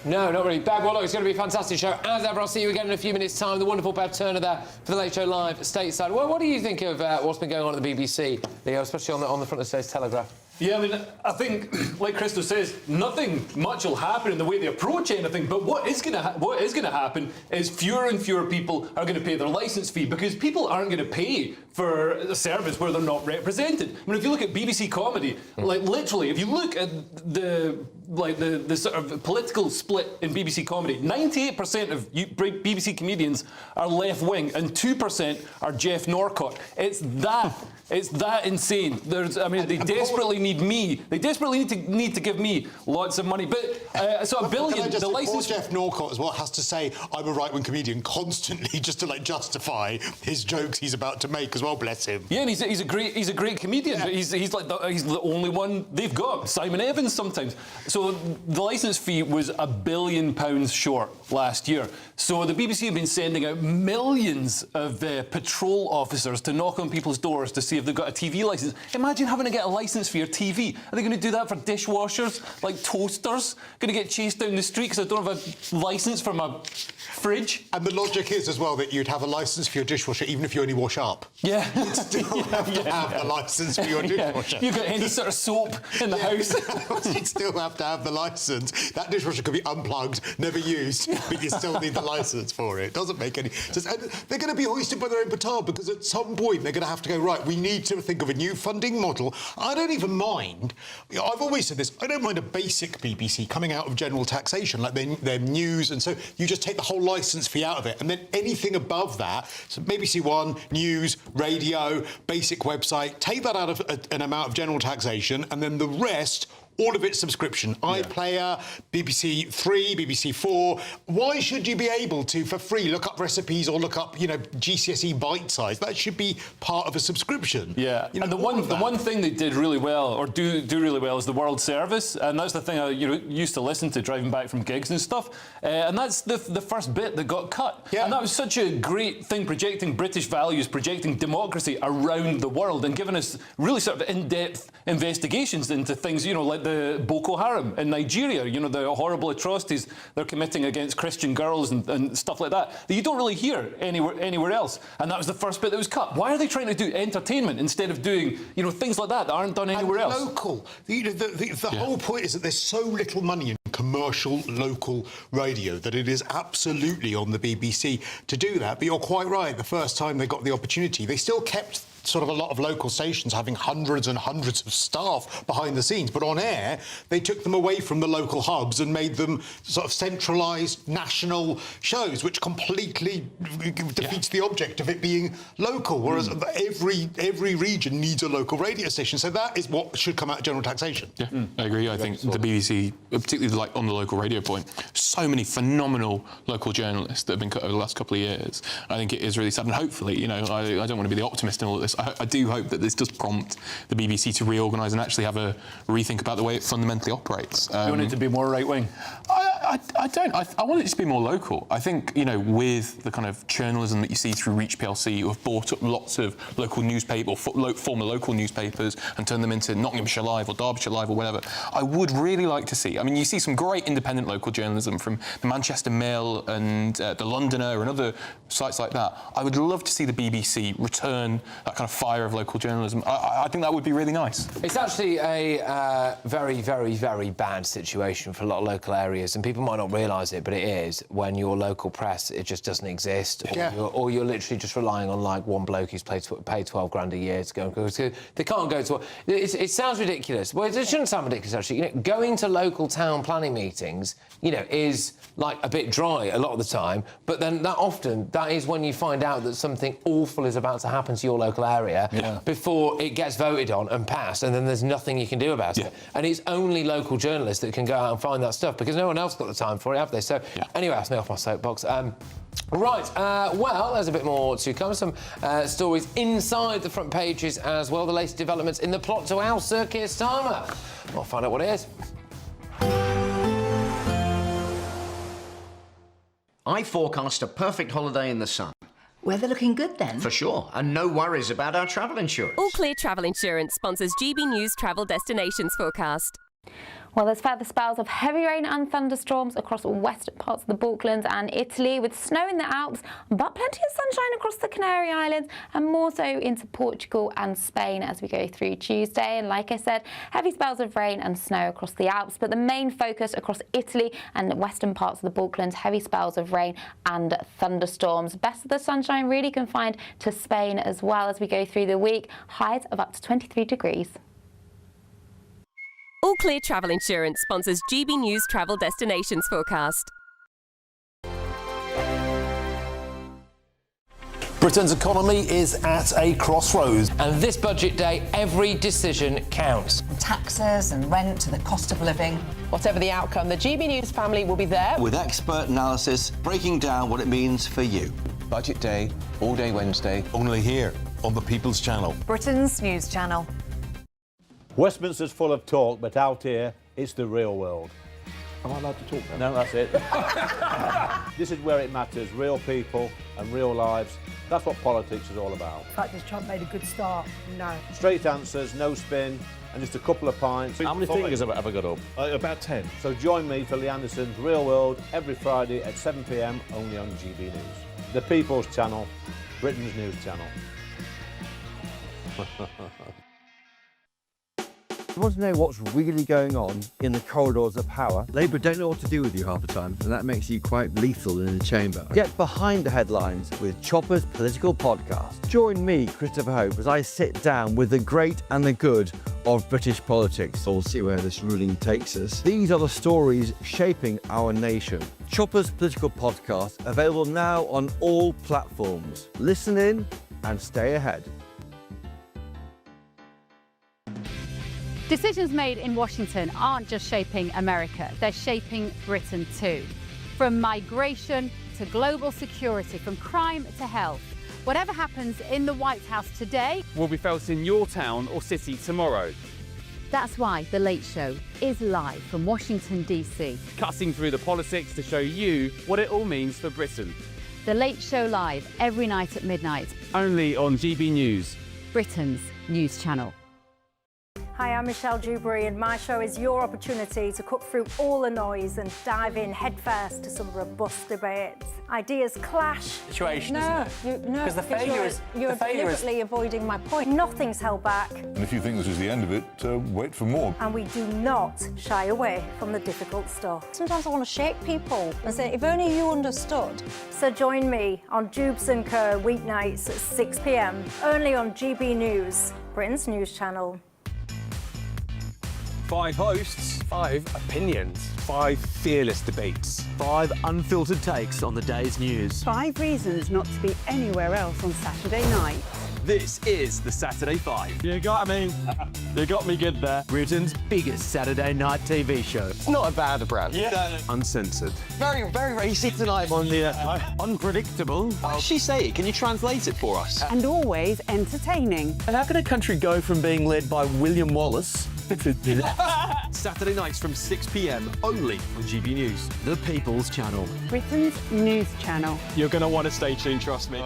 No, not really. Bev, well, look, it's going to be a fantastic show. As ever, I'll see you again in a few minutes' time. The wonderful Bev Turner there for The Late Show Live stateside. What do you think of what's been going on at the BBC Yeah, especially on the front of today's Telegraph. Yeah, I mean, I think, like Christo says, nothing much will happen in the way they approach anything. But what is going to happen is fewer and fewer people are going to pay their licence fee, because people aren't going to pay for a service where they're not represented. I mean, if you look at BBC Comedy, like literally, if you look at the sort of political split in BBC Comedy, 98% of BBC comedians are left wing, and 2% are Jeff Norcott. It's that insane. They desperately need me. They desperately need to give me lots of money. But so $1 billion. The license. Jeff Norcott as well has to say I'm a right-wing comedian constantly just to justify his jokes he's about to make as well. Bless him. Yeah, and he's a great comedian. Yeah. But he's the only one they've got. Simon Evans sometimes. So the licence fee was £1 billion short last year. So the BBC have been sending out millions of patrol officers to knock on people's doors to see if they've got a TV licence. Imagine having to get a licence for your TV. Are they going to do that for dishwashers, like toasters? Going to get chased down the street because I don't have a licence for my fridge? And the logic is as well that you'd have a licence for your dishwasher even if you only wash up. Yeah. You'd still have to have the licence for your dishwasher. You got any sort of soap in the house? You'd still have to have the licence. That dishwasher could be unplugged, never used, but you still need the licence for it. It doesn't make any sense. And they're going to be hoisted by their own petard, because at some point they're going to have to go, right, we need to think of a new funding model. I don't even mind. I've always said this. I don't mind a basic BBC coming out of general taxation, like their news, and so you just take the whole licence fee out of it, and then anything above that, so BBC One, news, radio, basic website, take that out of an amount of general taxation, and then the rest, all of its subscription. iPlayer, BBC 3, BBC 4. Why should you be able to, for free, look up recipes or look up, GCSE bite size? That should be part of a subscription. Yeah, and the one thing they did really well, or do really well, is the World Service, and that's the thing I used to listen to driving back from gigs and stuff, and that's the first bit that got cut. Yeah. And that was such a great thing, projecting British values, projecting democracy around the world, and giving us really sort of in-depth investigations into things, like the Boko Haram in Nigeria, the horrible atrocities they're committing against Christian girls and stuff like that you don't really hear anywhere else. And that was the first bit that was cut. Why are they trying to do entertainment instead of doing, things like that aren't done anywhere else? Local. The whole point is that there's so little money in commercial local radio that it is absolutely on the BBC to do that. But you're quite right. The first time they got the opportunity, they still kept sort of a lot of local stations having hundreds and hundreds of staff behind the scenes, but on air they took them away from the local hubs and made them sort of centralised national shows, which completely defeats the object of it being local, whereas every region needs a local radio station. So that is what should come out of general taxation. Yeah, I agree. I think the BBC, particularly on the local radio point, so many phenomenal local journalists that have been cut over the last couple of years. I think it is really sad, and hopefully, I don't want to be the optimist in all of this. I do hope that this does prompt the BBC to reorganise and actually have a rethink about the way it fundamentally operates. You want it to be more right-wing? I don't. I want it to be more local. I think, with the kind of journalism that you see through Reach PLC, who have bought up lots of local newspaper or former local newspapers and turned them into Nottinghamshire Live or Derbyshire Live or whatever, I would really like to see. I mean, you see some great independent local journalism from the Manchester Mail and the Londoner and other sites like that. I would love to see the BBC return that kind of fire of local journalism. I think that would be really nice. It's actually a very, very, very bad situation for a lot of local areas, and people might not realise it, but it is when your local press, it just doesn't exist, or you're literally just relying on one bloke who's paid 12 grand a year to go. They can't go to. It sounds ridiculous. Well, it shouldn't sound ridiculous actually. Going to local town planning meetings, is like a bit dry a lot of the time, but then that is when you find out that something awful is about to happen to your local area before it gets voted on and passed, and then there's nothing you can do about it. And it's only local journalists that can go out and find that stuff, because no one else got the time for it, have they? So anyway, that's me off my soapbox. Well, there's a bit more to come. Some stories inside the front pages as well. The latest developments in the plot to oust Sir Keir Starmer. I'll find out what it is. I forecast a perfect holiday in the sun. Weather looking good then? For sure, and no worries about our travel insurance. All Clear Travel Insurance sponsors GB News Travel Destinations Forecast. Well, there's further spells of heavy rain and thunderstorms across western parts of the Balkans and Italy, with snow in the Alps, but plenty of sunshine across the Canary Islands and more so into Portugal and Spain as we go through Tuesday. And like I said, heavy spells of rain and snow across the Alps, but the main focus across Italy and western parts of the Balkans, heavy spells of rain and thunderstorms. Best of the sunshine really confined to Spain as well as we go through the week, highs of up to 23 degrees. All Clear Travel Insurance sponsors GB News Travel Destinations Forecast. Britain's economy is at a crossroads. And this budget day, every decision counts. From taxes and rent to the cost of living. Whatever the outcome, the GB News family will be there with expert analysis breaking down what it means for you. Budget day, all day Wednesday. Only here on the People's Channel. Britain's news channel. Westminster's full of talk, but out here, it's the real world. Am I allowed to talk now? No, that's it. This is where it matters, real people and real lives. That's what politics is all about. The fact has Trump made a good start? No. Straight answers, no spin, and just a couple of pints. How many fingers have I ever got up? About 10. So join me for Lee Anderson's Real World every Friday at 7 p.m. only on GB News. The People's Channel, Britain's news channel. You want to know what's really going on in the corridors of power? Labour don't know what to do with you half the time, and that makes you quite lethal in the chamber. Get behind the headlines with Chopper's political podcast. Join me, Christopher Hope, as I sit down with the great and the good of British politics. We'll see where this ruling takes us. These are the stories shaping our nation. Chopper's political podcast, available now on all platforms. Listen in and stay ahead. Decisions made in Washington aren't just shaping America, they're shaping Britain too. From migration to global security, from crime to health. Whatever happens in the White House today will be felt in your town or city tomorrow. That's why The Late Show is live from Washington, D.C. Cutting through the politics to show you what it all means for Britain. The Late Show live every night at midnight. Only on GB News, Britain's news channel. Hi, I'm Michelle Dewberry, and my show is your opportunity to cut through all the noise and dive in headfirst to some robust debates. Ideas clash. Situation, no, isn't it? No, because the failure is you're deliberately avoiding my point. Nothing's held back. And if you think this is the end of it, wait for more. And we do not shy away from the difficult stuff. Sometimes I want to shake people and say, if only you understood. So join me on Dewbs & Co. weeknights at 6 p.m. only on GB News, Britain's news channel. 5 hosts, 5 opinions, 5 fearless debates, 5 unfiltered takes on the day's news. 5 reasons not to be anywhere else on Saturday night. This is the Saturday 5. You got me. You got me good there. Britain's biggest Saturday night TV show. It's not a bad brand. Yeah. Uncensored. Very, very racy tonight. On the unpredictable. What did she say? Can you translate it for us? And always entertaining. And how can a country go from being led by William Wallace Saturday nights from 6 p.m. only on GB News. The People's Channel. Britain's news channel. You're going to want to stay tuned, trust me.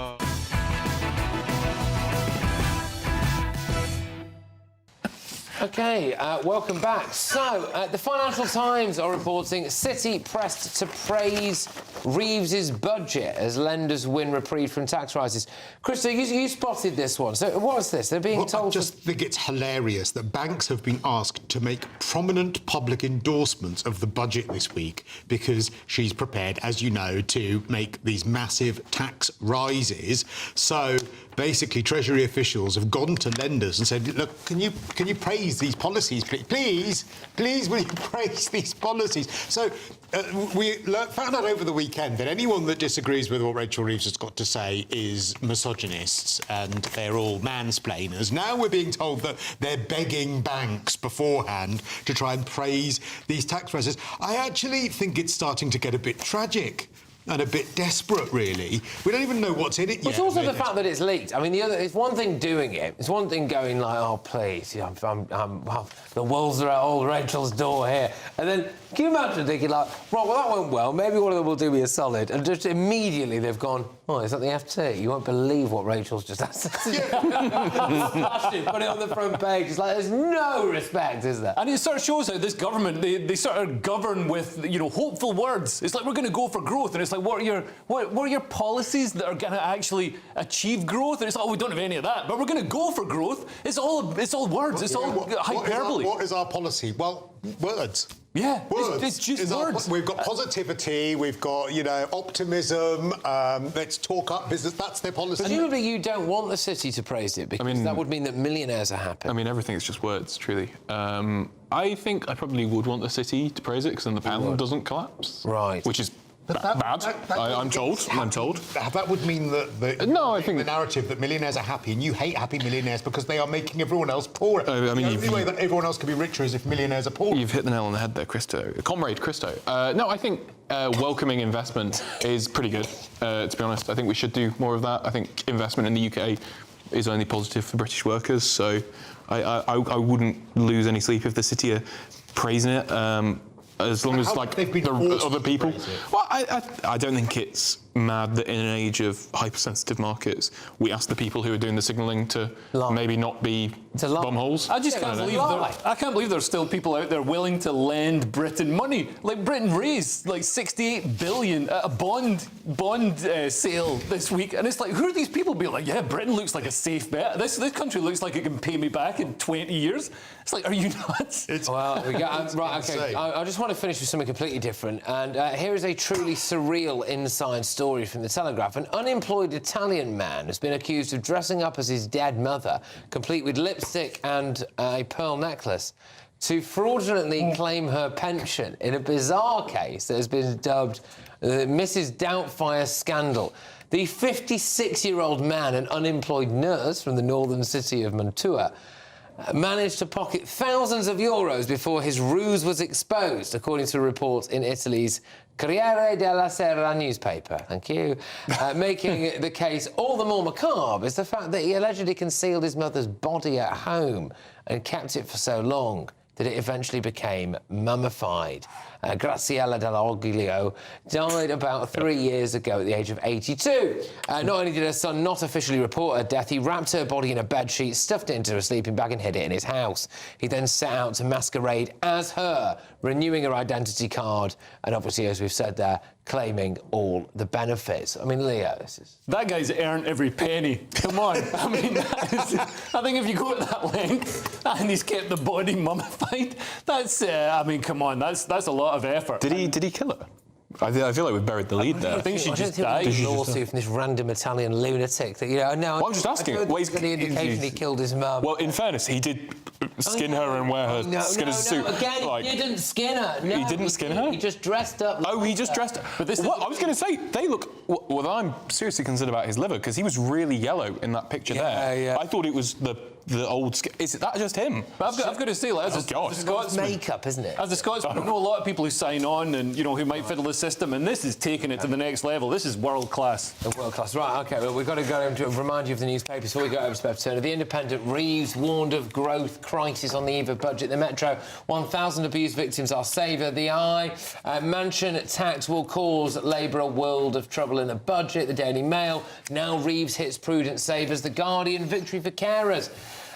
OK, welcome back. So, the Financial Times are reporting City pressed to praise Reeves's budget as lenders win reprieve from tax rises. Christo, you spotted this one. So what's this? They're being told... I just think it's hilarious that banks have been asked to make prominent public endorsements of the budget this week because she's prepared, as you know, to make these massive tax rises. So basically, Treasury officials have gone to lenders and said, look, can you praise these policies, please? Please, will you praise these policies? So we found out over the weekend that anyone that disagrees with what Rachel Reeves has got to say is misogynists and they're all mansplainers. Now we're being told that they're begging banks beforehand to try and praise these tax rises. I actually think it's starting to get a bit tragic. and a bit desperate, really. We don't even know what's in it yet. It's also the fact that it's leaked. I mean, it's one thing doing it. It's one thing going like, oh, please, the wolves are at old Rachel's door here. And then, can you imagine thinking like, right, well, that went well. Maybe one of them will do me a solid. And just immediately they've gone, oh, is that the FT? You won't believe what Rachel's just asked. Smash it, put it on the front page. It's like, there's no respect, is there? And it sort of shows how this government, they sort of govern with, hopeful words. It's like, we're going to go for growth. And it's like, what are your policies that are going to actually achieve growth? And it's like, oh, we don't have any of that, but we're going to go for growth. It's all words. It's all hyperbole. What is our policy? Well, words. Yeah, words. It's just words. We've got positivity, we've got, optimism, let's talk up business. That's their policy. Presumably you don't want the city to praise it, because that would mean that millionaires are happy. I mean, everything is just words, truly. I think I probably would want the city to praise it, because then the pound doesn't collapse. Right. Which is bad, I'm told. That would mean that the narrative that millionaires are happy, and you hate happy millionaires because they are making everyone else poorer. The only way that everyone else can be richer is if millionaires are poor. You've hit the nail on the head there, Comrade Christo. No, I think welcoming investment is pretty good, to be honest. I think we should do more of that. I think investment in the UK is only positive for British workers, so I wouldn't lose any sleep if the city are praising it. As long as the other people. Well, I don't think it's mad that in an age of hypersensitive markets, we ask the people who are doing the signalling to maybe not be bumholes. I just can't believe there's still people out there willing to lend Britain money. Like Britain raised like 68 billion at a bond sale this week, and it's like, who are these people being like, yeah, Britain looks like a safe bet. This country looks like it can pay me back in 20 years. It's like, are you nuts? Well, we got right. Okay, I just want to finish with something completely different, and here is a truly surreal inside story from The Telegraph. An unemployed Italian man has been accused of dressing up as his dead mother, complete with lipstick and a pearl necklace, to fraudulently claim her pension in a bizarre case that has been dubbed the Mrs. Doubtfire scandal. The 56-year-old man, an unemployed nurse from the northern city of Mantua, managed to pocket thousands of euros before his ruse was exposed, according to reports in Italy's Corriere della Sera newspaper. Thank you. Making the case all the more macabre is the fact that he allegedly concealed his mother's body at home and kept it for so long that it eventually became mummified. Graziella Dell'Oglio died about 3 years ago at the age of 82. Not only did her son not officially report her death, he wrapped her body in a bedsheet, stuffed it into a sleeping bag and hid it in his house. He then set out to masquerade as her, renewing her identity card and obviously, as we've said there, claiming all the benefits. I mean, Leo, that guy's earned every penny. Come on. I mean, I think if you go to that length and he's kept the body mummified, that's, I mean, come on, that's a lot of effort. Did he kill her? I feel like we've buried the lead there. I think she just died. A lawsuit from this random Italian lunatic that, I'm just asking. He's got the indication he killed his mum. Well, in fairness, he did skin her and wear her skin as a suit. Again, he didn't skin her. No, he didn't skin her? He just dressed up. He just dressed her. But I was going to say, they look... Well, I'm seriously concerned about his liver, because he was really yellow in that picture there. Yeah. I thought it was the old skin. Is that just him? I've got to say, like, as a Scotsman... makeup, isn't it? As a Scotsman, I know a lot of people who sign on and, who might fiddle the system, and this is taking it to the next level. This is world class. World class. Right, OK, well, we've got to go to remind you of the newspapers before we go over to Bev Turner. The Independent, Reeves warned of growth crisis on the eve of budget. The Metro, 1,000 abuse victims are saviour. The Eye, mansion tax will cause Labour a world of trouble in the budget. The Daily Mail, now Reeves hits prudent savers. The Guardian, victory for carers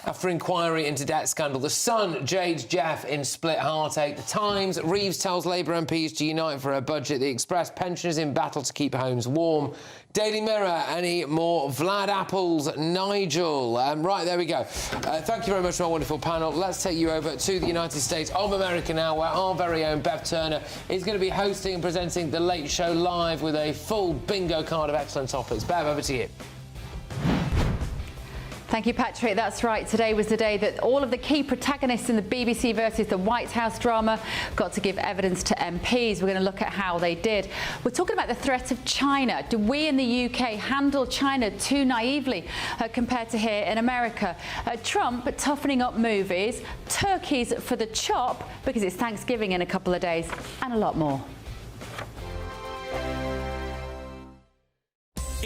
after inquiry into debt scandal. The Sun, jades Jeff in split heartache. The Times, Reeves tells Labour MPs to unite for a budget. The Express, pensioners in battle to keep homes warm. Daily Mirror, any more Vlad Apple's Nigel? Right, there we go. Thank you very much to our wonderful panel. Let's take you over to the United States of America now, where our very own Bev Turner is going to be hosting and presenting The Late Show live with a full bingo card of excellent topics. Bev, over to you. Thank you, Patrick. That's right. Today was the day that all of the key protagonists in the BBC versus the White House drama got to give evidence to MPs. We're going to look at how they did. We're talking about the threat of China. Do we in the UK handle China too naively compared to here in America? Trump toughening up movies, turkeys for the chop because it's Thanksgiving in a couple of days, and a lot more.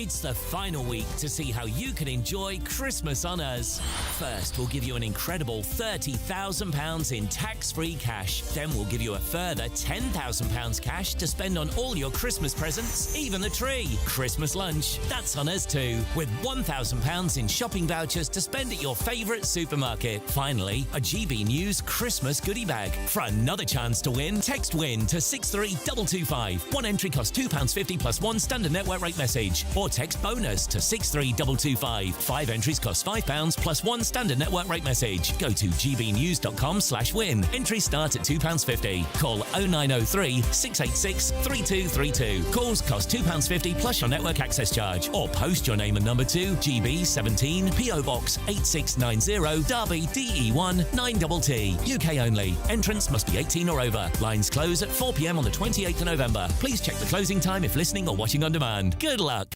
It's the final week to see how you can enjoy Christmas on us. First, we'll give you an incredible £30,000 in tax-free cash. Then we'll give you a further £10,000 cash to spend on all your Christmas presents, even the tree. Christmas lunch, that's on us too, with £1,000 in shopping vouchers to spend at your favourite supermarket. Finally, a GB News Christmas goodie bag. For another chance to win, text WIN to 63225. One entry costs £2.50 plus one standard network rate message. Or text BONUS to 63225. 5 entries cost £5 plus one standard network rate message. Go to gbnews.com/win. Entries start at £2.50. Call 0903 686 3232. Calls cost £2.50 plus your network access charge. Or post your name and number to GB17 PO Box 8690 Derby DE1 9TT. UK only. Entrance must be 18 or over. Lines close at 4 p.m. on the 28th of November. Please check the closing time if listening or watching on demand. Good luck.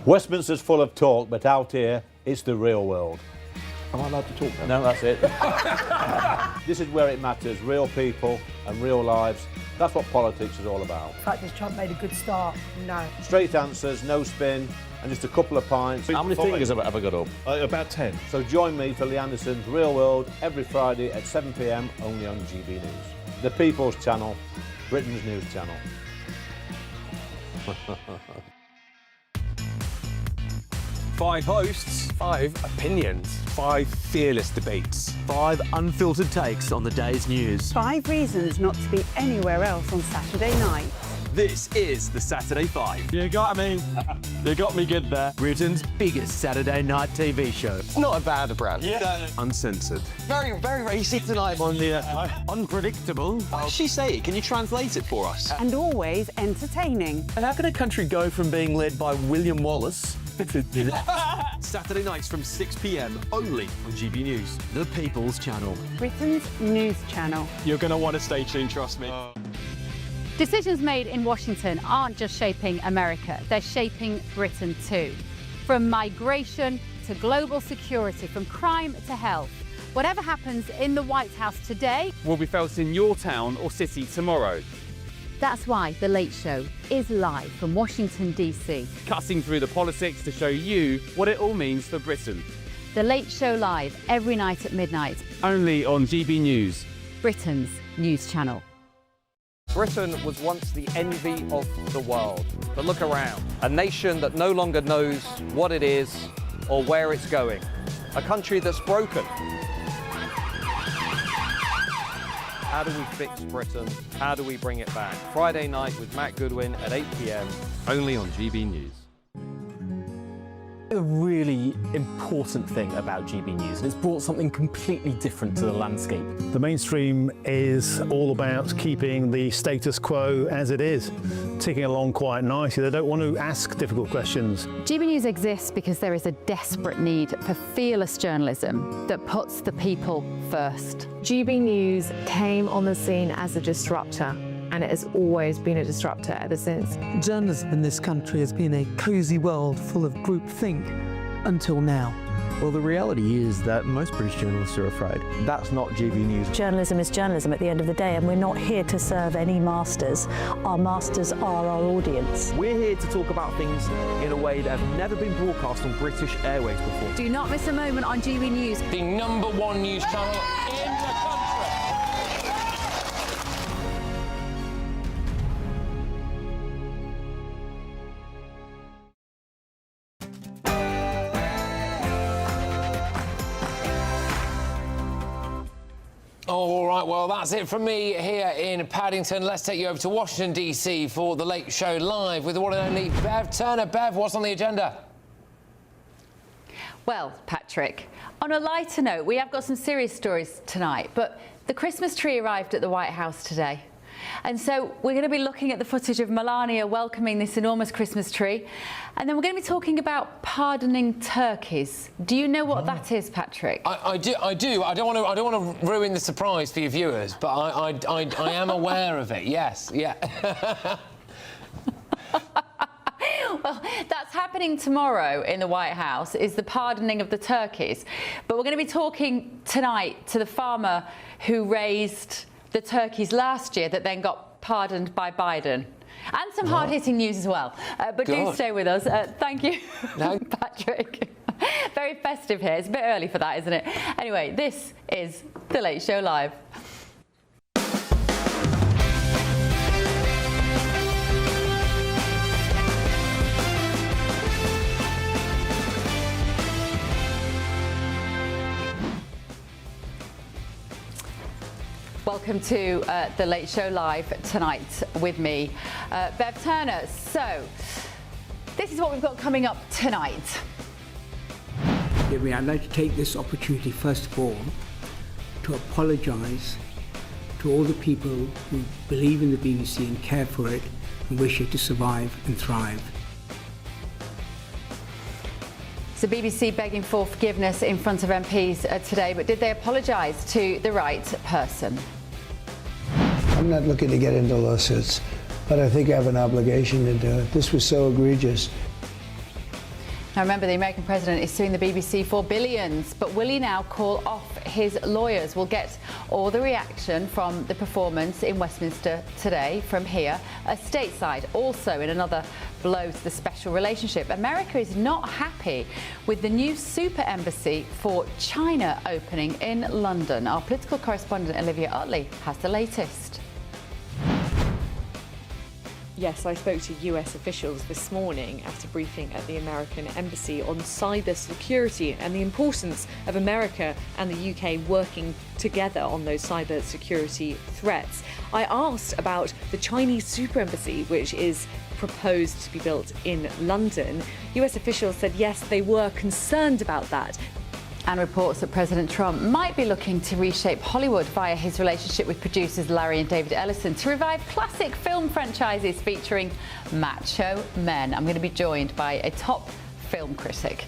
Westminster's full of talk, but out here, it's the real world. Am I allowed to talk now? No, that's it. This is where it matters. Real people and real lives. That's what politics is all about. The fact is Trump made a good start. No. Straight answers, no spin, and just a couple of pints. How many fingers have I ever got up? About 10. So join me for Lee Anderson's Real World every Friday at 7 p.m. only on GB News. The People's Channel, Britain's news channel. 5 hosts, 5 opinions, 5 fearless debates, 5 unfiltered takes on the day's news. 5 reasons not to be anywhere else on Saturday night. This is the Saturday 5. You got me good there. Britain's biggest Saturday night TV show. It's not a bad brand. Yeah. Uncensored. Very, very racy tonight. On the unpredictable. What does she say? Can you translate it for us? And always entertaining. And how can a country go from being led by William Wallace Saturday nights from 6 p.m. only on GB News. The People's Channel. Britain's news channel. You're going to want to stay tuned, trust me. Decisions made in Washington aren't just shaping America, they're shaping Britain too. From migration to global security, from crime to health. Whatever happens in the White House today will be felt in your town or city tomorrow. That's why The Late Show is live from Washington, D.C. Cutting through the politics to show you what it all means for Britain. The Late Show live every night at midnight. Only on GB News. Britain's news channel. Britain was once the envy of the world. But look around. A nation that no longer knows what it is or where it's going. A country that's broken. How do we fix Britain? How do we bring it back? Friday night with Matt Goodwin at 8 p.m. Only on GB News. A really important thing about GB News, and it's brought something completely different to the landscape. The mainstream is all about keeping the status quo as it is, ticking along quite nicely. They don't want to ask difficult questions. GB News exists because there is a desperate need for fearless journalism that puts the people first. GB News came on the scene as a disruptor, and it has always been a disruptor ever since. Journalism in this country has been a cosy world full of groupthink until now. Well, the reality is that most British journalists are afraid. That's not GB News. Journalism is journalism at the end of the day, and we're not here to serve any masters. Our masters are our audience. We're here to talk about things in a way that have never been broadcast on British airways before. Do not miss a moment on GB News. The #1 news channel in the country. All right, well, that's it from me here in Paddington. Let's take you over to Washington, D.C. for The Late Show Live with the one and only Bev Turner. Bev, what's on the agenda? Well, Patrick, on a lighter note, we have got some serious stories tonight, but the Christmas tree arrived at the White House today. And so we're going to be looking at the footage of Melania welcoming this enormous Christmas tree. And then we're going to be talking about pardoning turkeys. Do you know what that is, Patrick? I do. I don't want to ruin the surprise for your viewers, but I am aware of it. Yes. Yeah. Well, that's happening tomorrow in the White House, is the pardoning of the turkeys. But we're going to be talking tonight to the farmer who raised the turkeys last year that then got pardoned by Biden. And some hard-hitting news as well. But do stay with us. Thank you, Patrick. Very festive here. It's a bit early for that, isn't it? Anyway, this is The Late Show Live. Welcome to The Late Show Live tonight with me, Bev Turner. So, this is what we've got coming up tonight. I'd like to take this opportunity, first of all, to apologise to all the people who believe in the BBC and care for it and wish it to survive and thrive. So BBC begging for forgiveness in front of MPs today, but did they apologise to the right person? I'm not looking to get into lawsuits, but I think I have an obligation to do it. This was so egregious. Now remember, the American president is suing the BBC for billions, but will he now call off his lawyers? We'll get all the reaction from the performance in Westminster today from here. Stateside, also in another blow to the special relationship, America is not happy with the new super embassy for China opening in London. Our political correspondent Olivia Utley has the latest. Yes, I spoke to US officials this morning at a briefing at the American Embassy on cyber security and the importance of America and the UK working together on those cyber security threats. I asked about the Chinese super embassy, which is proposed to be built in London. US officials said yes, they were concerned about that. And reports that President Trump might be looking to reshape Hollywood via his relationship with producers Larry and David Ellison to revive classic film franchises featuring macho men. I'm going to be joined by a top film critic.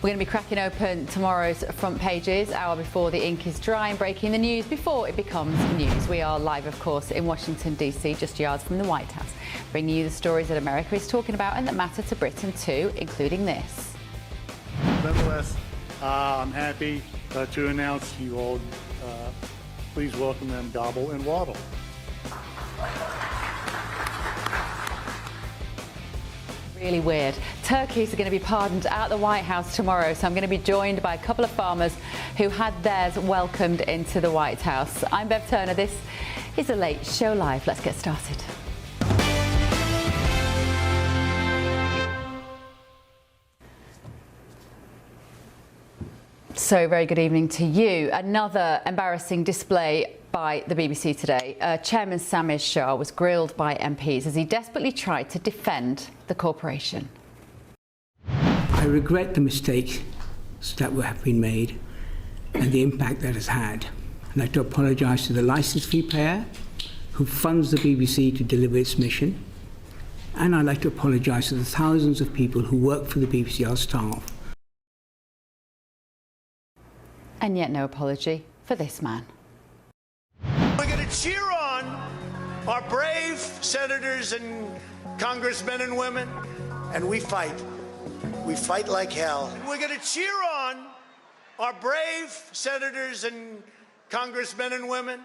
We're going to be cracking open tomorrow's front pages, hour before the ink is dry, and breaking the news before it becomes news. We are live, of course, in Washington, D.C., just yards from the White House, bringing you the stories that America is talking about and that matter to Britain too, including this. Nonetheless, I'm happy to announce you all, please welcome them, Gobble and Waddle. Really weird. Turkeys are going to be pardoned at the White House tomorrow, so I'm going to be joined by a couple of farmers who had theirs welcomed into the White House. I'm Bev Turner. This is The Late Show Live. Let's get started. So, very good evening to you. Another embarrassing display by the BBC today. Chairman Samir Shah was grilled by MPs as he desperately tried to defend the corporation. I regret the mistakes that have been made and the impact that has had. I'd like to apologise to the licence fee payer who funds the BBC to deliver its mission. And I'd like to apologise to the thousands of people who work for the BBC, our staff. And yet no apology for this man. We're going to cheer on our brave senators and congressmen and women, and we fight. We fight like hell. We're going to cheer on our brave senators and congressmen and women,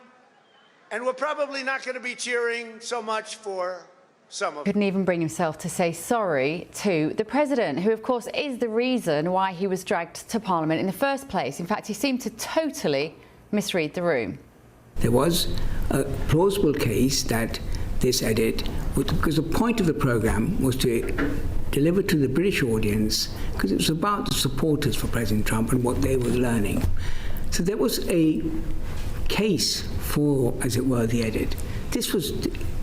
and we're probably not going to be cheering so much for some of them. Couldn't even bring himself to say sorry to the president, who of course is the reason why he was dragged to Parliament in the first place. In fact, he seemed to totally misread the room. There was a plausible case that this edit, because the point of the programme was to deliver to the British audience, because it was about the supporters for President Trump and what they were learning. So there was a case for, as it were, the edit. This was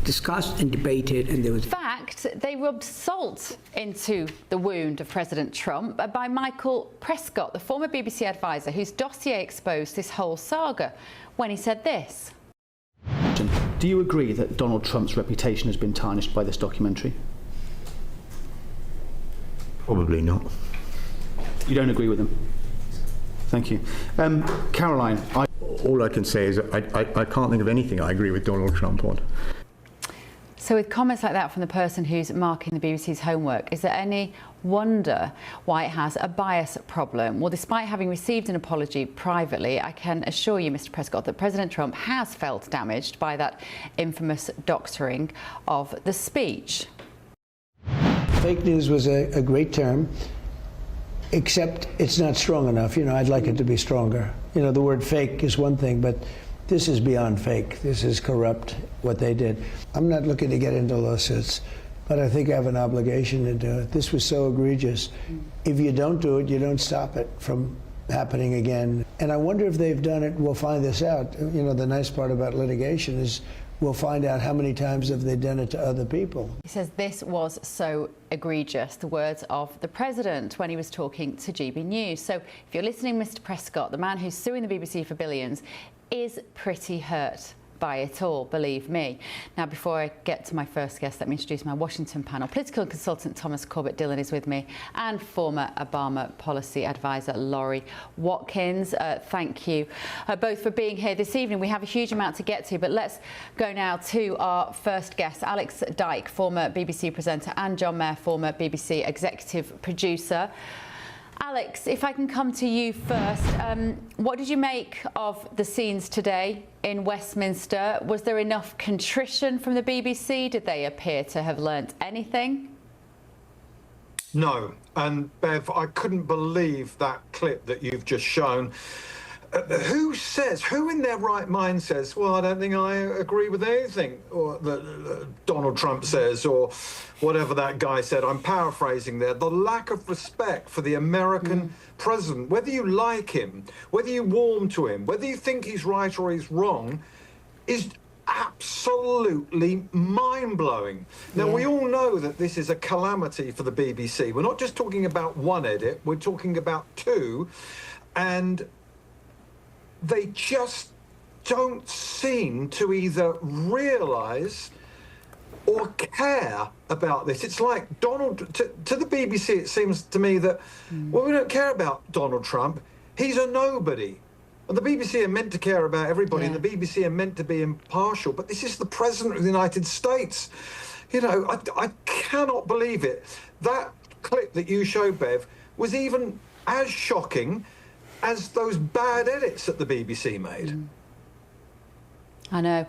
discussed and debated, and there was... In fact, they rubbed salt into the wound of President Trump by Michael Prescott, the former BBC advisor whose dossier exposed this whole saga, when he said this. Do you agree that Donald Trump's reputation has been tarnished by this documentary? Probably not. You don't agree with him? Thank you. Caroline, all I can say is I can't think of anything I agree with Donald Trump on. So with comments like that from the person who's marking the BBC's homework, is there any wonder why it has a bias problem? Well, despite having received an apology privately, I can assure you, Mr. Prescott, that President Trump has felt damaged by that infamous doctoring of the speech. Fake news was a great term, except it's not strong enough. You know, I'd like it to be stronger. You know, the word fake is one thing, but this is beyond fake. This is corrupt, what they did. I'm not looking to get into lawsuits, but I think I have an obligation to do it. This was so egregious. If you don't do it, you don't stop it from happening again. And I wonder if they've done it. We'll find this out. You know, the nice part about litigation is we'll find out how many times have they done it to other people. He says this was so egregious, the words of the president when he was talking to GB News. So if you're listening, Mr. Prescott, the man who's suing the BBC for billions is pretty hurt by it all, believe me. Now, before I get to my first guest, let me introduce my Washington panel. Political consultant Thomas Corbett-Dillon is with me, and former Obama policy advisor Laurie Watkins. Thank you both for being here this evening. We have a huge amount to get to, but let's go now to our first guest, Alex Dyke, former BBC presenter, and John Mayer, former BBC executive producer. Alex, if I can come to you first, what did you make of the scenes today in Westminster? Was there enough contrition from the BBC? Did they appear to have learnt anything? No, and Bev, I couldn't believe that clip that you've just shown. Who in their right mind says, well, I don't think I agree with anything or that Donald Trump says, or whatever that guy said. I'm paraphrasing there. The lack of respect for the American president, whether you like him, whether you warm to him, whether you think he's right or he's wrong, is absolutely mind-blowing. Now, we all know that this is a calamity for the BBC. We're not just talking about one edit, we're talking about two, and they just don't seem to either realise or care about this. It's like Donald, to the BBC, it seems to me that, well, we don't care about Donald Trump. He's a nobody. And the BBC are meant to care about everybody, and the BBC are meant to be impartial. But this is the President of the United States. You know, I cannot believe it. That clip that you showed, Bev, was even as shocking as those bad edits that the BBC made. I know.